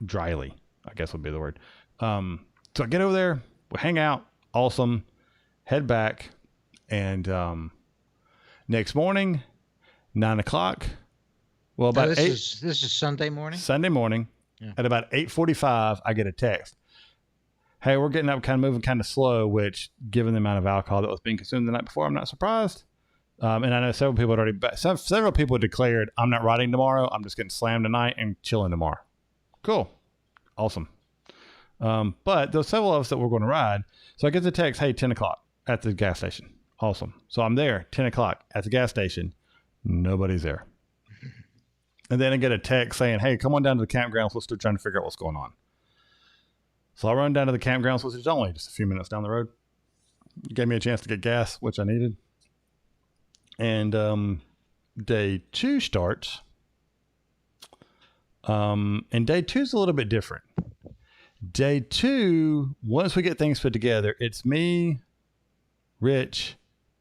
dryly, I guess would be the word. So I get over there, we hang out, awesome, head back, and next morning, 9:00. Well, about this is Sunday morning. Sunday morning, yeah. At about 8:45, I get a text. Hey, we're getting up, kind of moving kind of slow. Which, given the amount of alcohol that was being consumed the night before, I'm not surprised. And I know several people declared, I'm not riding tomorrow. I'm just getting slammed tonight and chilling tomorrow. Cool, awesome. But there's several of us that were going to ride, so I get the text, hey, 10:00 at the gas station. Awesome. So I'm there, 10:00 at the gas station. Nobody's there. And then I get a text saying, hey, come on down to the campgrounds. Let's start trying to figure out what's going on. So I run down to the campgrounds, which is only just a few minutes down the road. It gave me a chance to get gas, which I needed. And day 2 starts. And day 2 is a little bit different. Day 2, once we get things put together, it's me, Rich,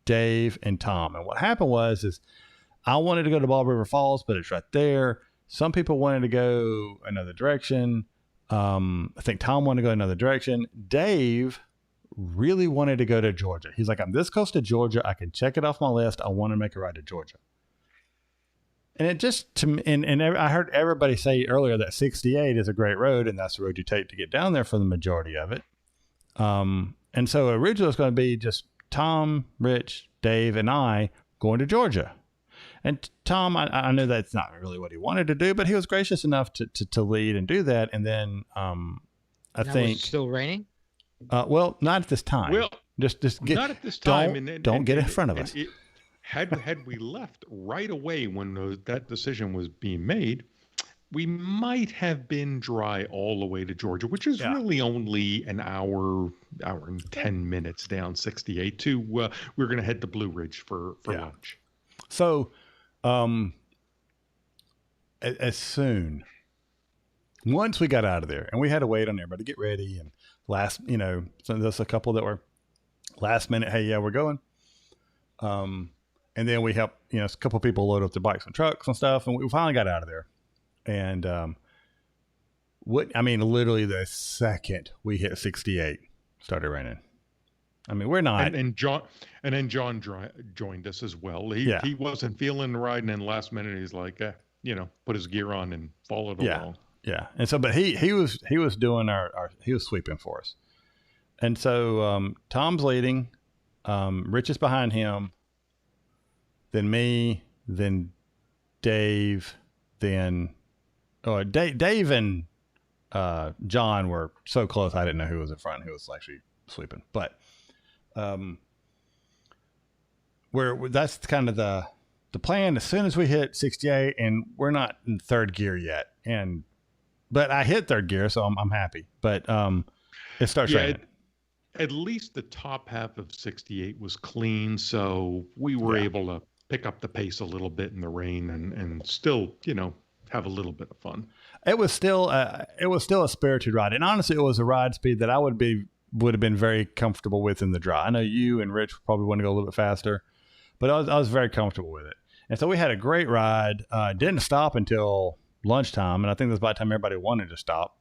Dave, and Tom. And what happened is I wanted to go to Ball River Falls, but it's right there. Some people wanted to go another direction. I think Tom wanted to go another direction. Dave really wanted to go to Georgia. He's like, I'm this close to Georgia. I can check it off my list. I want to make a ride to Georgia. And it just, I heard everybody say earlier that 68 is a great road, and that's the road you take to get down there for the majority of it. And so originally it was going to be just Tom, Rich, Dave, and I going to Georgia. And Tom, I knew that's not really what he wanted to do, but he was gracious enough to lead and do that. And then I think it's still raining. Well, not at this time. Well, just get, not at this time. Don't get in front of us. Had we left right away when that decision was being made, we might have been dry all the way to Georgia, which is really only an hour and 10 minutes down 68 to we're going to head to Blue Ridge for lunch. So as soon, once we got out of there, and we had to wait on everybody to get ready, and so there's a couple that were last minute, hey, yeah, we're going. And then we helped, a couple of people load up their bikes and trucks and stuff. And we finally got out of there. And literally the second we hit 68, started raining. I mean, we're not. And then John joined us as well. He wasn't feeling the ride, and then last minute he's like, put his gear on and followed along. Yeah. And so, but he was doing he was sweeping for us. And so Tom's leading, Rich is behind him, then me, then Dave, then Dave and John were so close I didn't know who was in front, who was actually sweeping. But that's kind of the plan. As soon as we hit 68, and we're not in third gear yet, but I hit third gear, so I'm happy. But it starts raining. At least the top half of 68 was clean, so we were able to pick up the pace a little bit in the rain and still, have a little bit of fun. It was still a spirited ride, and honestly, it was a ride speed that I would have been very comfortable with in the dry. I know you and Rich probably want to go a little bit faster, but I was very comfortable with it. And so we had a great ride. Didn't stop until lunchtime, and I think that's by the time everybody wanted to stop.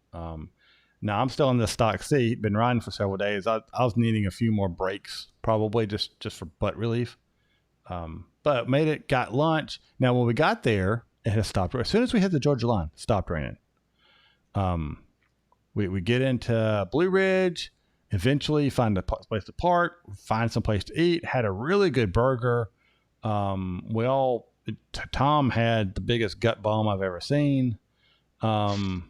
Now I'm still in the stock seat, been riding for several days. I was needing a few more breaks, probably just for butt relief. But made it, got lunch. Now when we got there, it had stopped. As soon as we hit the Georgia line, it stopped raining. We get into Blue Ridge, eventually find a place to park, find some place to eat, had a really good burger. Tom had the biggest gut bomb I've ever seen. And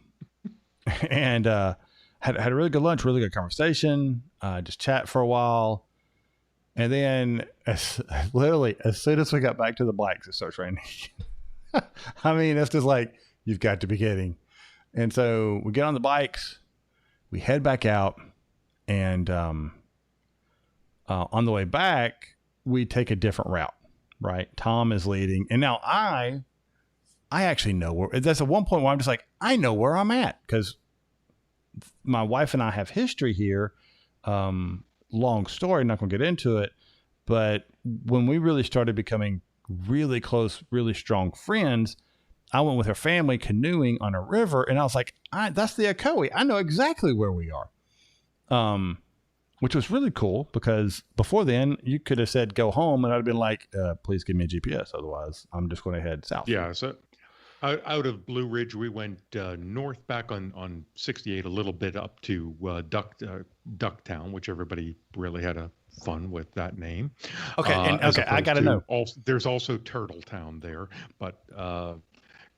had a really good lunch, really good conversation, just chat for a while. And then literally as soon as we got back to the bikes, it starts raining. I mean, it's just like, you've got to be kidding. And so we get on the bikes, we head back out, and on the way back, we take a different route, right? Tom is leading. And now I actually know where, that's at one point where I'm just like, I know where I'm at, because my wife and I have history here. Long story, not going to get into it. But when we really started becoming really close, really strong friends, I went with her family canoeing on a river, and I was like, that's the Ocoee. I know exactly where we are. Which was really cool, because before then you could have said go home, and I'd have been like, please give me a GPS, otherwise I'm just going to head south. Yeah, so out of Blue Ridge we went north back on 68 a little bit up to Ducktown, which everybody really had a fun with that name. Okay, I got to know. There's also Turtletown there, but go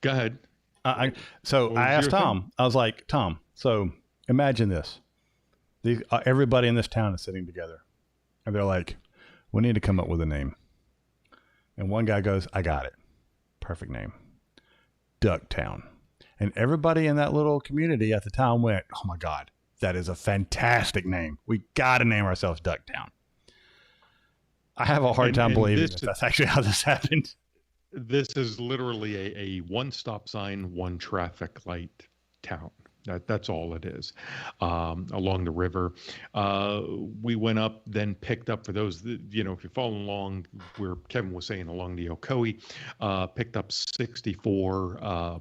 ahead. I asked Tom. I was like, Tom, so imagine this. Everybody in this town is sitting together, and they're like, we need to come up with a name. And one guy goes, I got it. Perfect name. Ducktown. And everybody in that little community at the time went, oh my God, that is a fantastic name. We got to name ourselves Ducktown. I have a hard time believing that's actually how this happened. This is literally a one stop sign, one traffic light town. That's all it is, along the river. We went up, then picked up, for those, if you're following along where Kevin was saying, along the Ocoee, picked up 64,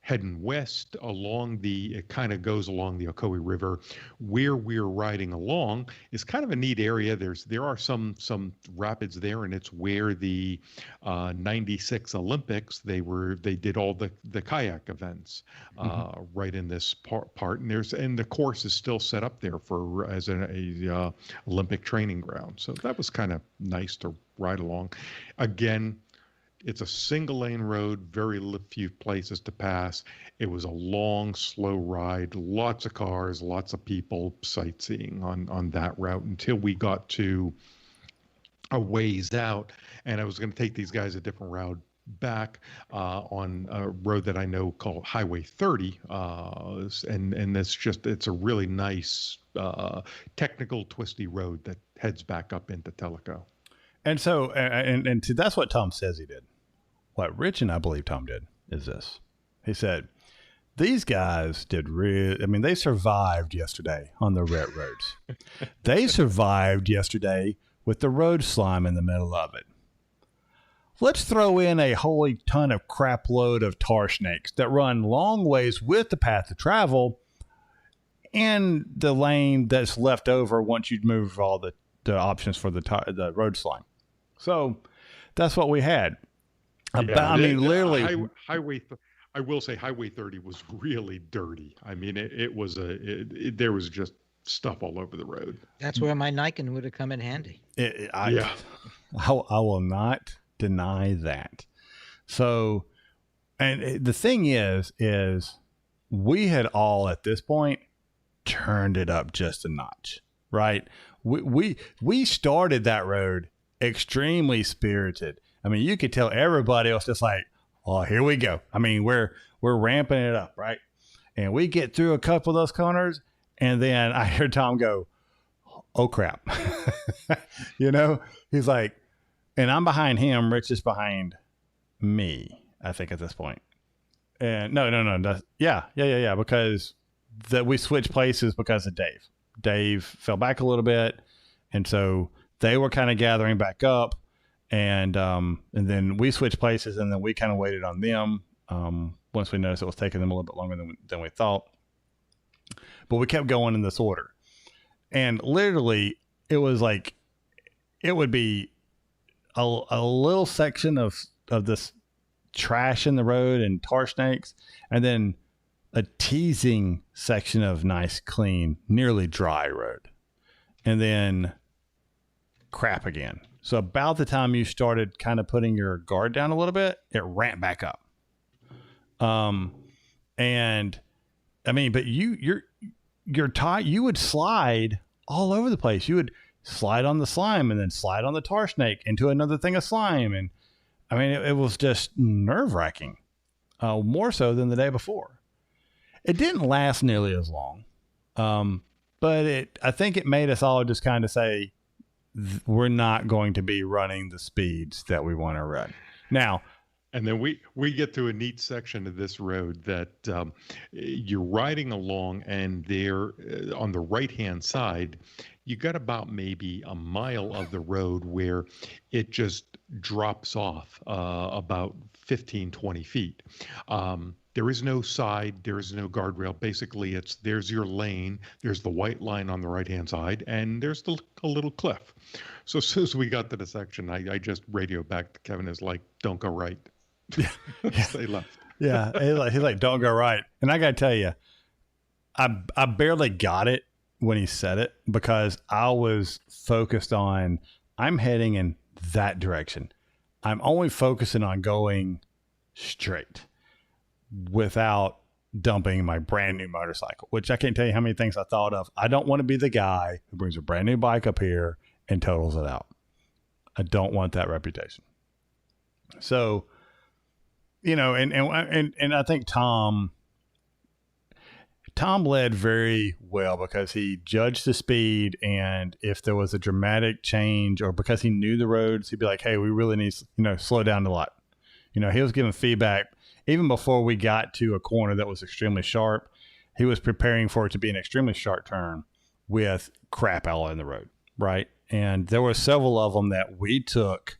heading west it kind of goes along the Ocoee River. Where we're riding along is kind of a neat area. There are some rapids there, and it's where the 96 Olympics, they did all the kayak events right in this part. And the course is still set up there as a Olympic training ground. So that was kind of nice to ride along. Again, it's a single lane road, very few places to pass. It was a long, slow ride, lots of cars, lots of people sightseeing on that route until we got to a ways out. And I was going to take these guys a different route back on a road that I know called Highway 30. And it's a really nice, technical, twisty road that heads back up into Tellico. And so, and that's what Tom says he did. What Rich and I believe Tom did is this. He said, these guys they survived yesterday on the wet roads. They survived yesterday with the road slime in the middle of it. let's throw in a whole ton of crap load of tar snakes that run long ways with the path of travel and the lane that's left over once you move all the options for the road slime. So that's what we had. Literally. I will say Highway 30 was really dirty. I mean, there was just stuff all over the road. That's where my Nikon would have come in handy. I will not deny that. So, and the thing is we had all at this point turned it up just a notch, right? We started that road extremely spirited. I mean, you could tell everybody was just like, oh, here we go. I mean, we're ramping it up, right? And we get through a couple of those corners, and then I hear Tom go, oh, crap. He's like, and I'm behind him. Rich is behind me, I think, at this point. And no. Because we switched places because of Dave. Dave fell back a little bit, and so they were kind of gathering back up. And then we switched places, and then we kind of waited on them once we noticed it was taking them a little bit longer than we thought. But we kept going in this order. And literally, it was like, it would be a little section of this trash in the road and tar snakes, and then a teasing section of nice, clean, nearly dry road. And then crap again. So about the time you started kind of putting your guard down a little bit, it ramped back up. And I mean, but you would slide all over the place. You would slide on the slime and then slide on the tar snake into another thing of slime. And I mean, it was just nerve wracking, more so than the day before. It didn't last nearly as long. But I think it made us all just kind of say, we're not going to be running the speeds that we want to run now. And then we get to a neat section of this road that you're riding along, and there on the right-hand side, you got about maybe a mile of the road where it just drops off about 15, 20 feet. There is no side, there is no guardrail. Basically, there's your lane, there's the white line on the right-hand side, and there's a little cliff. So as soon as we got to the section, I just radioed back to Kevin, is like, don't go right. They left. Yeah, he's like, don't go right. And I got to tell you, I barely got it when he said it, because I was focused on, I'm heading in that direction. I'm only focusing on going straight without dumping my brand new motorcycle, which I can't tell you how many things I thought of. I don't want to be the guy who brings a brand new bike up here and totals it out. I don't want that reputation. So, and I think Tom led very well, because he judged the speed, and if there was a dramatic change, or because he knew the roads, he'd be like, hey, we really need to, slow down a lot. He was giving feedback even before we got to a corner that was extremely sharp. He was preparing for it to be an extremely sharp turn with crap all in the road, right? And there were several of them that we took,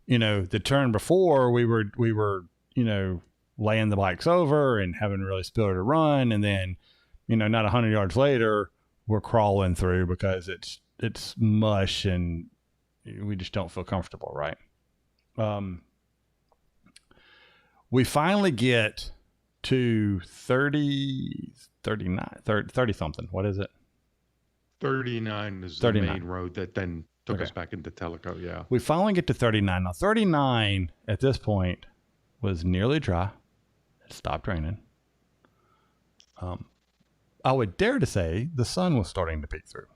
the turn before we were, laying the bikes over and having really spilled a run. And then, not 100 yards later, we're crawling through because it's mush and we just don't feel comfortable, right? We finally get to 30 something. What is it? 39 is 39. The main road that then took us back into Tellico. Yeah. We finally get to 39. Now, 39 at this point was nearly dry. It stopped raining. I would dare to say the sun was starting to peek through.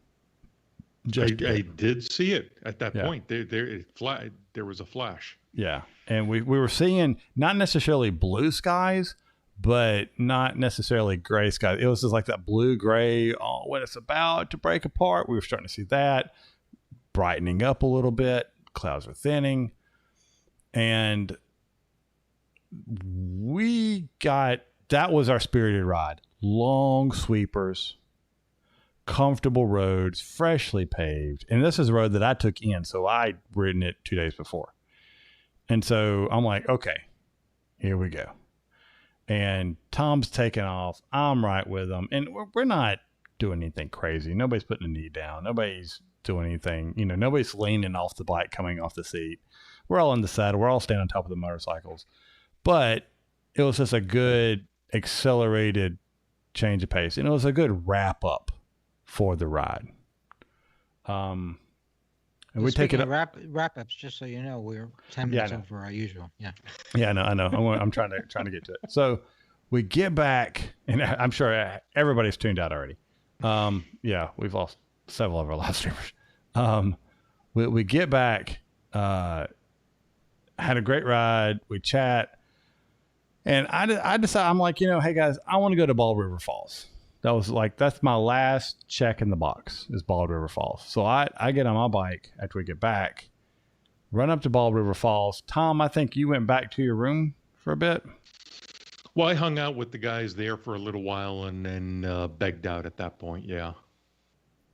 I did see it at that point. There was a flash. Yeah. And we were seeing not necessarily blue skies, but not necessarily gray skies. It was just like that blue gray. Oh, when it's about to break apart, we were starting to see that brightening up a little bit. Clouds are thinning. And that was our spirited ride. Long sweepers, comfortable roads, freshly paved. And this is a road that I took in, so I'd ridden it 2 days before. And so I'm like, okay, here we go. And Tom's taking off. I'm right with him. And we're not doing anything crazy. Nobody's putting a knee down. Nobody's doing anything. Nobody's leaning off the bike, coming off the seat. We're all in the saddle. We're all standing on top of the motorcycles. But it was just a good accelerated change of pace. And it was a good wrap up for the ride. And we take it up. Wrap ups, just so you know, we're 10 minutes over our usual. Yeah. Yeah, I know. I'm trying to get to it. So we get back, and I'm sure everybody's tuned out already. Yeah, we've lost several of our live streamers. We get back, had a great ride. We chat, and I decide, I'm like, hey guys, I want to go to Bald River Falls. That's my last check in the box is Bald River Falls. So I get on my bike after we get back, run up to Bald River Falls. Tom, I think you went back to your room for a bit. Well, I hung out with the guys there for a little while and then begged out at that point. Yeah.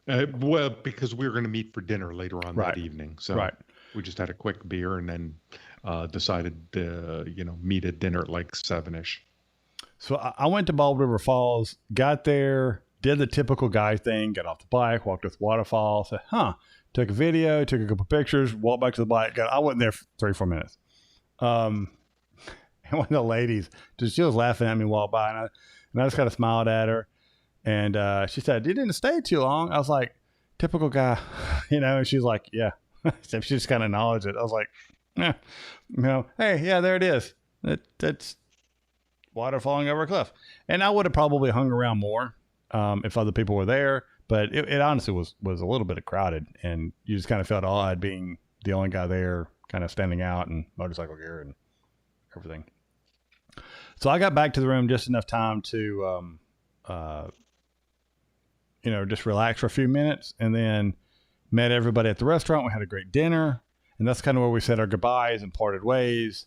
Well, because we were going to meet for dinner later on that evening. So we just had a quick beer and then decided to, meet at dinner at like 7-ish. So I went to Bald River Falls, got there, did the typical guy thing, got off the bike, walked with waterfall, said, took a video, took a couple pictures, walked back to the bike. I wasn't there for 3-4 minutes. And one of the ladies, she was laughing at me walk by, and I just kind of smiled at her. And she said, "You didn't stay too long." I was like, typical guy, and she's like, yeah. So she just kind of acknowledged it. I was like, yeah, hey, yeah, there it is. That's water falling over a cliff. And I would have probably hung around more if other people were there, but it honestly was a little bit crowded, and you just kind of felt odd being the only guy there, kind of standing out in motorcycle gear and everything. So I got back to the room just enough time to just relax for a few minutes, and then met everybody at the restaurant. We had a great dinner, and that's kind of where we said our goodbyes and parted ways.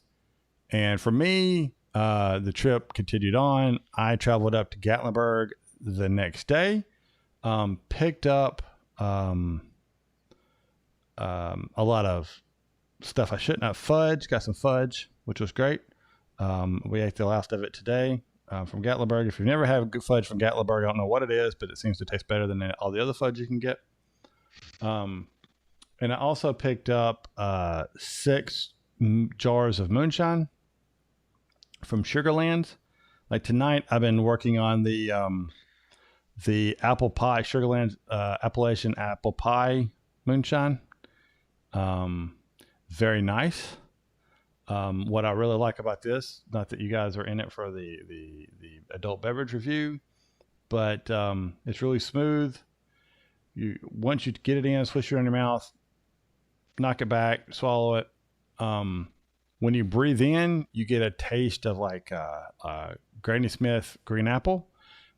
And for me, the trip continued on. I traveled up to Gatlinburg the next day, picked up a lot of stuff I shouldn't have. Fudge, got some fudge, which was great. We ate the last of it today from Gatlinburg. If you've never had good fudge from Gatlinburg, I don't know what it is, but it seems to taste better than all the other fudge you can get. And I also picked up 6 jars of moonshine from Sugarlands. Like tonight, I've been working on the apple pie, Sugarlands Appalachian apple pie moonshine. Very nice. What I really like about this, not that you guys are in it for the adult beverage review, but it's really smooth. Once you get it in, swish it in your mouth, knock it back, swallow it. When you breathe in, you get a taste of like Granny Smith green apple.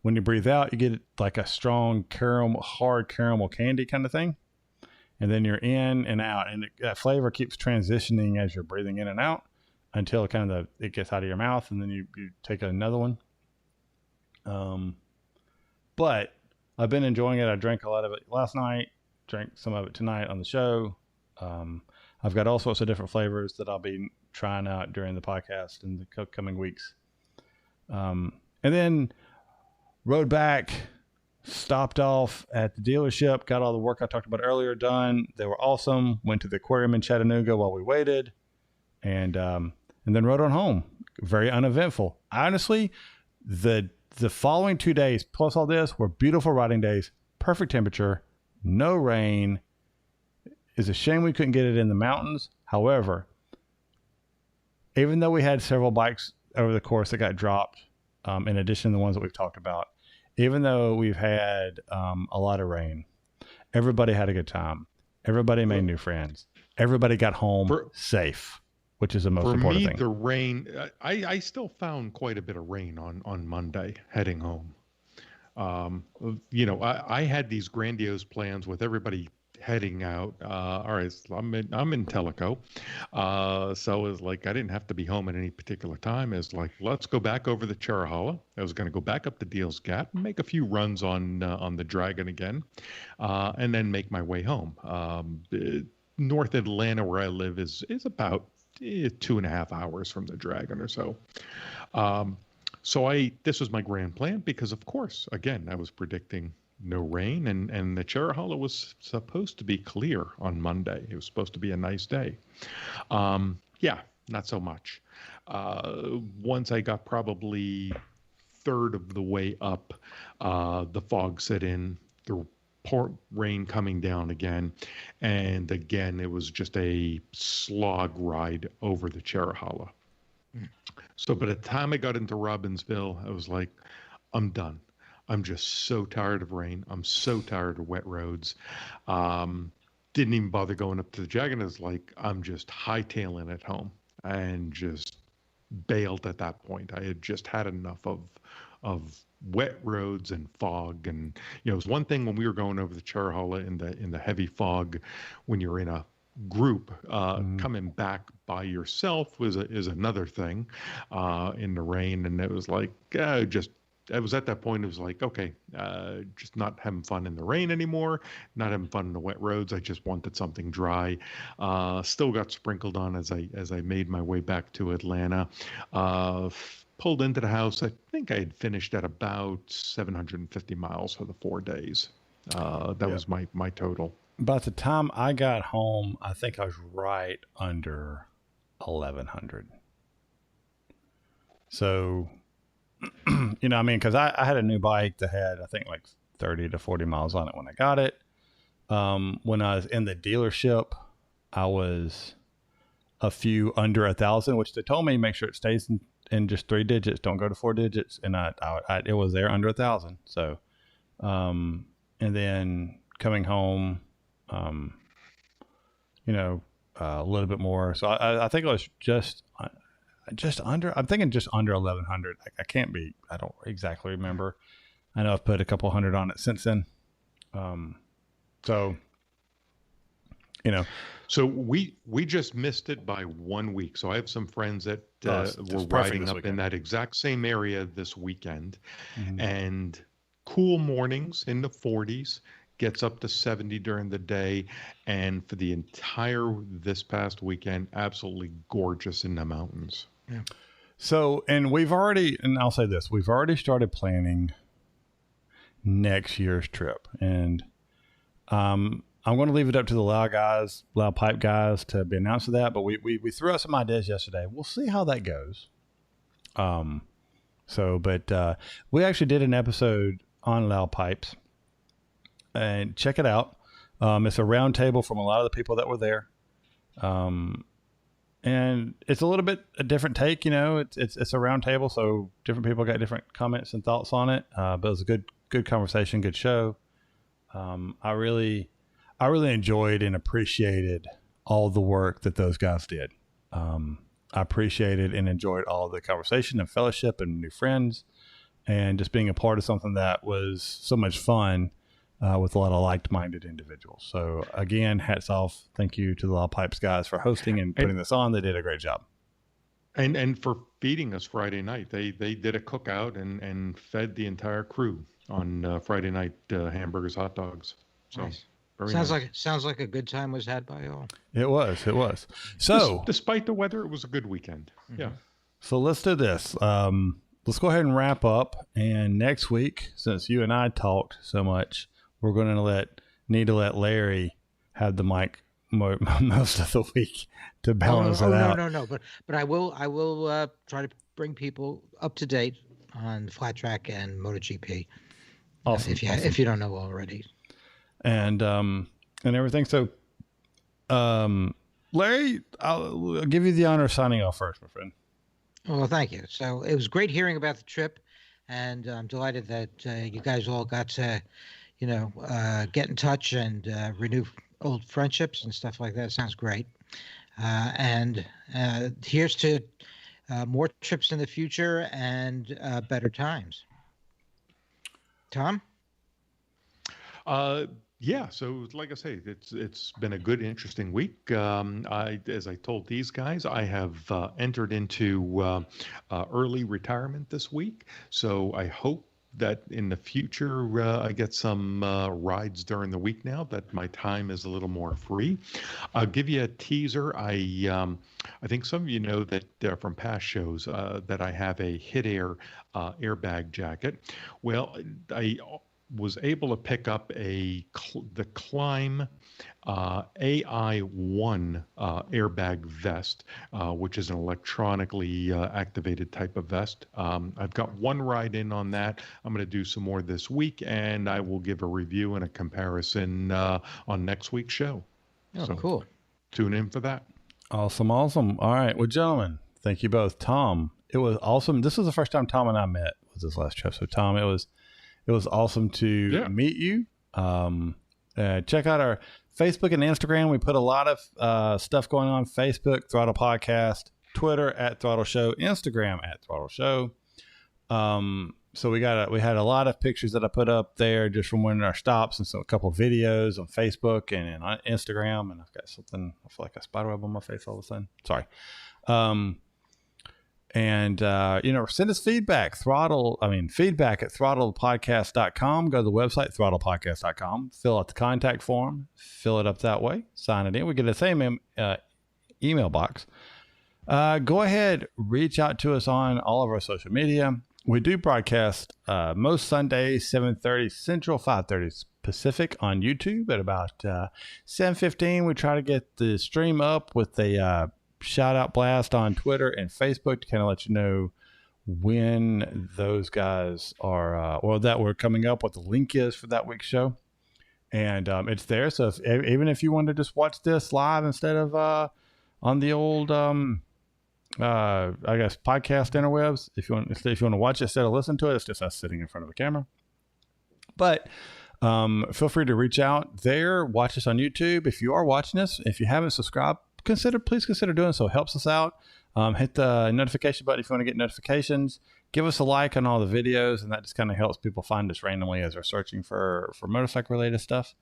When you breathe out, you get like a strong hard caramel candy kind of thing. And then you're in and out, and that flavor keeps transitioning as you're breathing in and out until it gets out of your mouth, and then you take another one. But I've been enjoying it. I drank a lot of it last night, drank some of it tonight on the show. I've got all sorts of different flavors that I'll be trying out during the podcast in the coming weeks. And then rode back, stopped off at the dealership, got all the work I talked about earlier done. They were awesome. Went to the aquarium in Chattanooga while we waited, and then rode on home. Very uneventful. Honestly, the following 2 days plus all this were beautiful riding days. Perfect temperature, no rain. It's a shame we couldn't get it in the mountains. However, even though we had several bikes over the course that got dropped, in addition to the ones that we've talked about, even though we've had a lot of rain, everybody had a good time. Everybody made new friends. Everybody got home safe, which is the most important thing. For me, the rain, I still found quite a bit of rain on Monday heading home. I had these grandiose plans with everybody heading out. All right, so I'm in Tellico. So it's like I didn't have to be home at any particular time. It's like, let's go back over the Charahala. I was going to go back up the Deals Gap, make a few runs on the Dragon again, and then make my way home. North Atlanta, where I live, is about 2.5 hours from the Dragon or so. This was my grand plan because, of course, again, I was predicting no rain, and the Cherahalla was supposed to be clear on Monday. It was supposed to be a nice day. Yeah, not so much. Once I got probably third of the way up, the fog set in, the rain coming down again, and again it was just a slog ride over the Cherahalla. So by the time I got into Robbinsville, I was like, I'm done. I'm just so tired of rain. I'm so tired of wet roads. Didn't even bother going up to the Jag, and I was like, I'm just hightailing it home, and just bailed at that point. I had just had enough of wet roads and fog. And it was one thing when we were going over the Cherahalla in the heavy fog, when you're in a group, coming back by yourself is another thing, in the rain. And it was like, I was at that point, it was like, okay, just not having fun in the rain anymore, not having fun in the wet roads. I just wanted something dry. Still got sprinkled on as I made my way back to Atlanta. Pulled into the house. I think I had finished at about 750 miles for the 4 days. That was my total. By the time I got home, I think I was right under 1,100. So, because I had a new bike that had, I think, like 30 to 40 miles on it when I got it. When I was in the dealership, I was a few under 1,000, which they told me make sure it stays in just 3 digits. Don't go to 4 digits. And it was there under 1,000. So, and then coming home, a little bit more. So I think it was just under, I'm thinking just under 1,100. I don't exactly remember. I know I've put a couple hundred on it since then. So we just missed it by 1 week. So I have some friends that were riding up in that exact same area this weekend, and cool mornings in the 40s, gets up to 70 during the day, and for the entire this past weekend, absolutely gorgeous in the mountains. Yeah. So, and I'll say this, we've already started planning next year's trip, and I'm going to leave it up to the Loud Pipe guys to be announced of that, but we threw out some ideas yesterday. We'll see how that goes. But we actually did an episode on Loud Pipes, and check it out. It's a round table from a lot of the people that were there. And it's a little bit a different take, it's a round table. So different people got different comments and thoughts on it. But it was a good conversation, good show. I really enjoyed and appreciated all the work that those guys did. I appreciated and enjoyed all the conversation and fellowship and new friends, and just being a part of something that was so much fun, with a lot of like-minded individuals. So again, hats off. Thank you to the Loud Pipes guys for hosting and putting this on. They did a great job. And for feeding us Friday night. They did a cookout and fed the entire crew on Friday night, hamburgers, hot dogs. So nice. Sounds like a good time was had by all. It was. So despite the weather, it was a good weekend. Mm-hmm. Yeah. So let's do this. Let's go ahead and wrap up. And next week, since you and I talked so much, we're going to need to let Larry have the mic most of the week to balance it out. No. But I will try to bring people up to date on Flat Track and MotoGP. Awesome. If you don't know already. And everything. So, Larry, I'll give you the honor of signing off first, my friend. Well, thank you. So it was great hearing about the trip, and I'm delighted that you guys all got to, get in touch and renew old friendships and stuff like that. Sounds great. And here's to more trips in the future and better times. Tom? Yeah, so like I say, it's been a good, interesting week. As I told these guys, I have entered into early retirement this week. So I hope that in the future I get some rides during the week now that my time is a little more free. I'll give you a teaser. I think some of you know that from past shows that I have a Hit Air airbag jacket. Well, I was able to pick up the Climb AI1 airbag vest, which is an electronically activated type of vest. I've got one ride in on that. I'm going to do some more this week, and I will give a review and a comparison on next week's show. Oh, So cool. tune in for that. Awesome. All right. Well, gentlemen, thank you both. Tom, it was awesome. This was the first time Tom and I met, was this last trip. So Tom, it was awesome to meet you. Check out our Facebook and Instagram. We put a lot of stuff going on. Facebook, Throttle Podcast, Twitter at Throttle Show, Instagram at Throttle Show. So we had a lot of pictures that I put up there just from winning our stops, and so a couple of videos on Facebook and on Instagram. And I've got something, I feel like a spider web on my face all of a sudden. Sorry. Send us feedback. Feedback at throttledpodcast.com. Go to the website, throttlepodcast.com. Fill out the contact form. Fill it up that way. Sign it in. We get the same email box. Go ahead, reach out to us on all of our social media. We do broadcast most Sundays, 7:30 Central, 5:30 Pacific on YouTube. At about 7:15, we try to get the stream up with a shout out blast on Twitter and Facebook to kind of let you know when those guys are, that we're coming up, what the link is for that week's show. And it's there. So even if you want to just watch this live instead of on the old, podcast interwebs, if you want to watch it instead of listen to it, it's just us sitting in front of a camera. But feel free to reach out there. Watch us on YouTube. If you are watching us, if you haven't subscribed, please consider doing so. It helps us out. Hit the notification button if you want to get notifications. Give us a like on all the videos, and that just kind of helps people find us randomly as they're searching for motorcycle related stuff.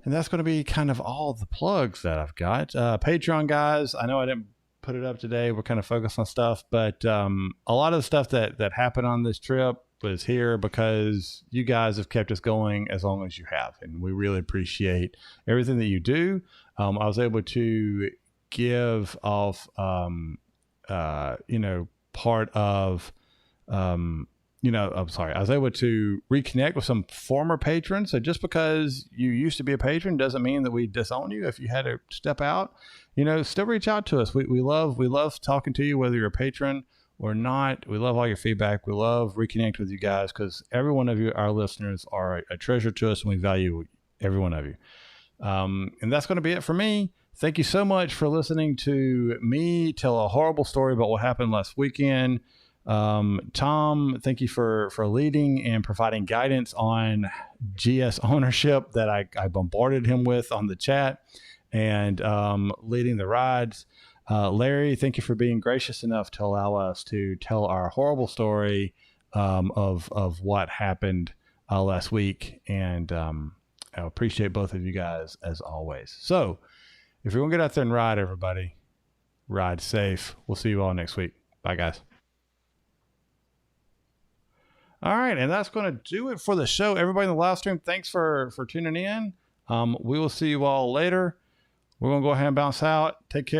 And that's going to be kind of all the plugs that I've got. Patreon guys, I know I didn't put it up today. We're kind of focused on stuff, but a lot of the stuff that happened on this trip was here because you guys have kept us going as long as you have, and we really appreciate everything that you do. I was able to give off, part of, I was able to reconnect with some former patrons. So just because you used to be a patron doesn't mean that we disown you. If you had to step out, still reach out to us. We love talking to you, whether you're a patron or not. We love all your feedback. We love reconnect with you guys because every one of you, our listeners, are a treasure to us, and we value every one of you. And that's going to be it for me. Thank you so much for listening to me tell a horrible story about what happened last weekend. Tom, thank you for leading and providing guidance on GS ownership that I bombarded him with on the chat, and leading the rides. Larry, thank you for being gracious enough to allow us to tell our horrible story of what happened last week. And I appreciate both of you guys as always. So if you're going to get out there and ride, everybody, ride safe. We'll see you all next week. Bye, guys. All right, and that's going to do it for the show. Everybody in the live stream, thanks for tuning in. We will see you all later. We're going to go ahead and bounce out. Take care.